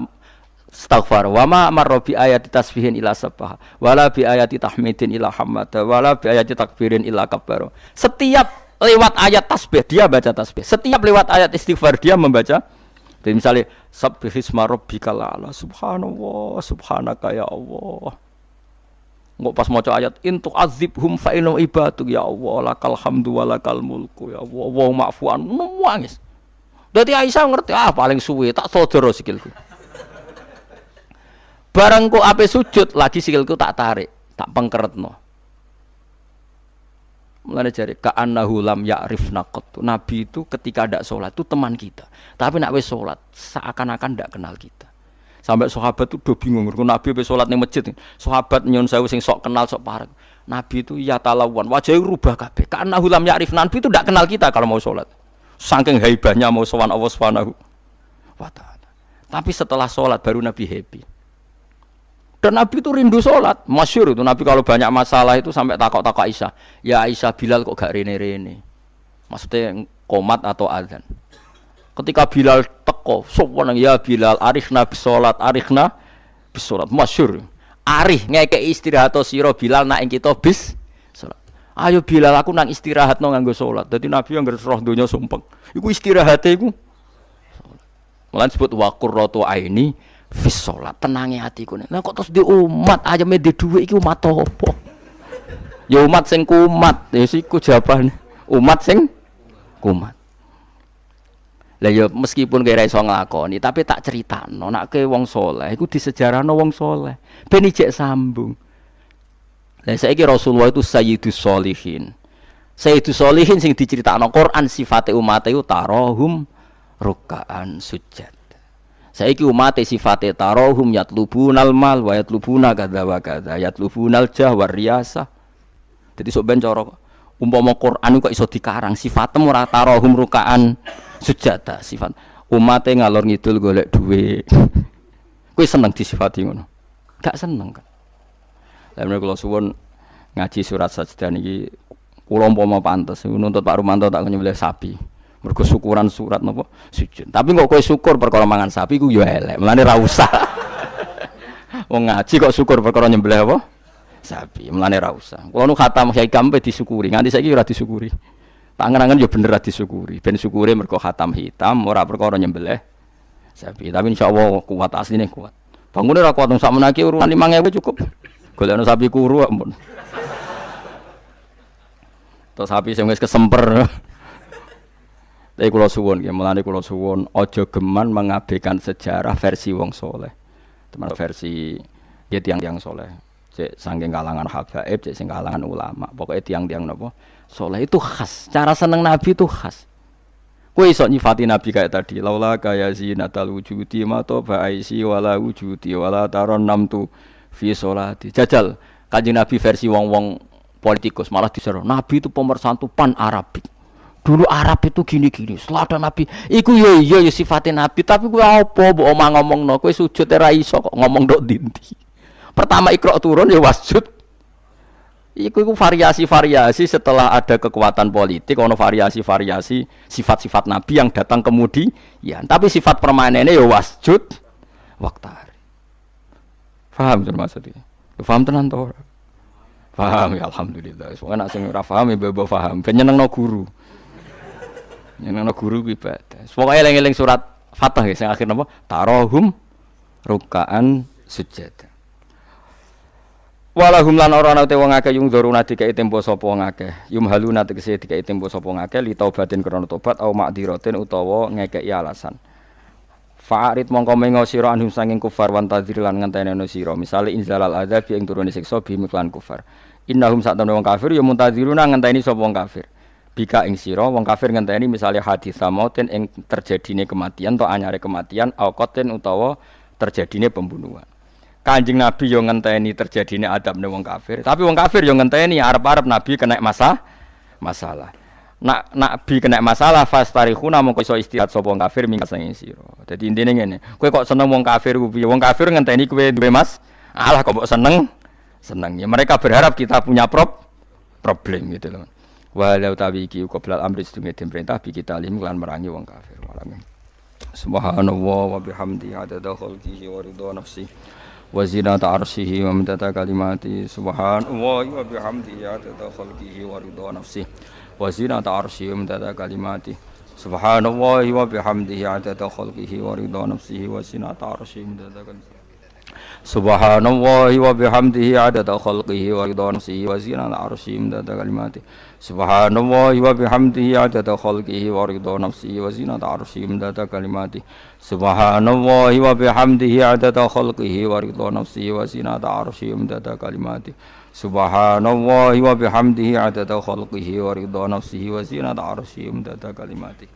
istaghfar wa ma marra bi ayati tasbihin illa sabbaha wala bi ayati tahmidin illa hamada wala bi ayati takbirin illa kabbara. Setiap lewat ayat tasbih dia baca tasbih. Setiap lewat ayat istighfar dia membaca. Jadi misalnya sabbihisma rabbikal a'la subhanallah subhanaka ya Allah. Enggak pas maca ayat intu azibhum fa inna ibaduk ya Allah lakal hamdu wa lakal mulku ya Allah wa ma'fuan nangis. Dadi Aisyah ngerti paling suwe tak sodoro sikilku. Barang kok ape sujud lagi sikilku tak tarik, tak pengkeretno. Mulane jare ka'annahu lam ya'rifna qat. Nabi itu ketika ndak salat itu teman kita. Tapi nek wis salat seakan-akan ndak kenal kita. Sampai sahabat itu udah bingung, Nabi be salat ning masjid. Sahabat nyun sewu sing sok kenal sok parek. Nabi itu ya talawan, wajahnya rubah kabeh. Karena hulam ya'rif, Nabi itu tidak kenal kita kalau mau salat. Saking haibahnya mau sowan Allah Subhanahu wa taala. Tapi setelah salat baru Nabi happy. Dan Nabi itu rindu salat. Masyhur itu Nabi kalau banyak masalah itu sampai takok-takok Aisyah. Ya Aisyah, Bilal kok gak rene-rene. Maksudnya qomat atau azan. Ketika Bilal teko, sopan ya Bilal, arifna bisolat, arifna bisolat, masyhur. Arif ngekek istirahat sira Bilal nak ing kita bis salat. Ayo Bilal aku nang istirahat no nganggo salat. Dadi Nabi yang roh donya sumpeng. Iku istirahate iku. Mulane disebut wa qurratu aini fis salat. Tenange atiku. Lah kok terus di umat ayame di dhuwit iki umat apa? Ya umat sing kumat, ya siku jawabane. Umat sing kumat. Lah ya meskipun kira iso nglakoni tapi tak critakno nek ke wong saleh iku disejarahno wong saleh ben ijek sambung. Lah saiki Rasulullah itu sayyidus sholihin. Sayyidus sholihin sing diceritakno Quran sifate umate iku tarahum ruk'an sujud. Saiki umate sifate tarahum yatlubunal mal wa yatlubuna kadza wa kadza yatlubunal jah war riyasah. Dadi sok ben cara umpama Quran kok iso dikarang sifatem ora tarahum ruk'an sujada sifat umate ngalor ngidul golek duit. Kowe seneng disifati ngono? Gak seneng kan. Lah menawa kula suwun ngaji surat sajdah niki kula umpama pantes nuntut Pak Rumanto tak nyembelih sapi. Mergo syukuran surat napa sujud. Tapi kok kowe syukur perkara mangan sapi ku ya elek. Mulane ra usah. Wong ngaji kok syukur perkara nyembelih apa? Sapi. Mulane ra usah. Kula nu khatam Kyai Kampe disyukuri. Nganti saiki ora disyukuri. Tangan-tangan ya bener disyukuri. Ben syukure mergo khatam hitam ora perkara nyembelih sapi. Tapi insyaallah kuat asline kuat. Bangune ora kuat sak menaki urunan 5.000 cukup. Golekno sapi kuru ampun. Terus sapi sing wis kesemper. Tapi kula suwun nggih, mulane kula suwun aja geman mengabaikan sejarah versi wong saleh. Teman versi ya tiyang-tiyang saleh. Cek saking kalangan habaib, cek sing kalangan ulama. Pokoke tiyang-tiyang napa? Saleh itu khas. Cara seneng Nabi itu khas. Kowe iso nyifati Nabi kayak tadi. Laula kaya zinatal wujudi ma toba aisi wala wujudi wala taron namtu fi sholati. Jajal Kanjeng Nabi versi wong-wong politikus malah diseru. Nabi itu pemersatu pan Arabik. Dulu Arab itu gini-gini. Setelah ada Nabi, iku ya iya ya sifatnya Nabi. Tapi kowe apa mbok omah ngomongno? Kowe sujud ora iso kok ngomong ndok dinti. Pertama Iqra turun ya wasjud. Iku variasi-variasi setelah ada kekuatan politik, ono variasi-variasi sifat-sifat Nabi yang datang kemudian. Tapi sifat permanennya ya wasjud waktari. Paham maksudnya? Paham tenan to ora? Paham ya alhamdulillah. Soale nek sing ora paham ya mbok paham. Ben nyenengno guru. Nyenengno guru ku ibadah. Pokoke eling-eling surat Fatah ya sing akhir napa? Tarahum ruk'an sujud. Walahum lan ora ana te wong akeh yung dzuruna dikai tempo sapa wong akeh yumhaluna tegese dikai tempo sapa wong akeh li taubatin krana tobat au ma'diratin utawa ngekeki alasan fa'arid mongko mengo sira anhum sanging kufar wan tadzir lan ngenteni sira misale inzalal adzab ing turune siksa bi miklan kufar innahum satamne wong kafir ya muntadziruna ngenteni sapa wong kafir bika ing sira wong kafir ngenteni misale hadis samauten ing terjadine kematian atau anyare kematian au qatin utawa terjadine pembunuhan. Kanjeng Nabi yo ngenteni terjadine adabne wong kafir, tapi wong kafir yo ngenteni arep-arep Nabi kena masalah. Nak Nabi kena masalah fastarikhuna mongko iso istirahat sapa wong kafir mingkas ing sira. Dadi intine ngene, kowe kok seneng wong kafir ku piye? Wong kafir ngenteni kowe duwe alah kok mbok seneng. Ya mereka berharap kita punya problem gitu loh. Wa la utawi iki qabla amri sedunge den perintah bi kita lim lan merangi wong kafir. Alamin. Subhanallah wa bihamdihi adada khalqihi wa ridha nafsihi wa zinata arsyihi wa midada kalimati. Subhanallah wa bihamdihi adada khalqihi wa ridha nafsihi wa zinata arsyihi wa midada kalimati. Subhanallah wa bihamdihi adada khalqihi wa ridha nafsihi wa zinata arsyihi wa midada kalimati. Subhanallah wa bihamdihi adada khalqihi wa ridha nafsihi wa zinata arsyihi midada kalimati. Subhanallah wa bihamdihi adada khalqihi wa ridha nafsihi wa zinata arsyihi midada kalimati. Subhanallah wa bihamdihi adada khalqihi wa ridha nafsihi wa zinata arsyihi midada kalimati. Subhanallah wa bihamdihi adada khalqihi wa ridha nafsihi wa zinata arsyihi midada kalimati.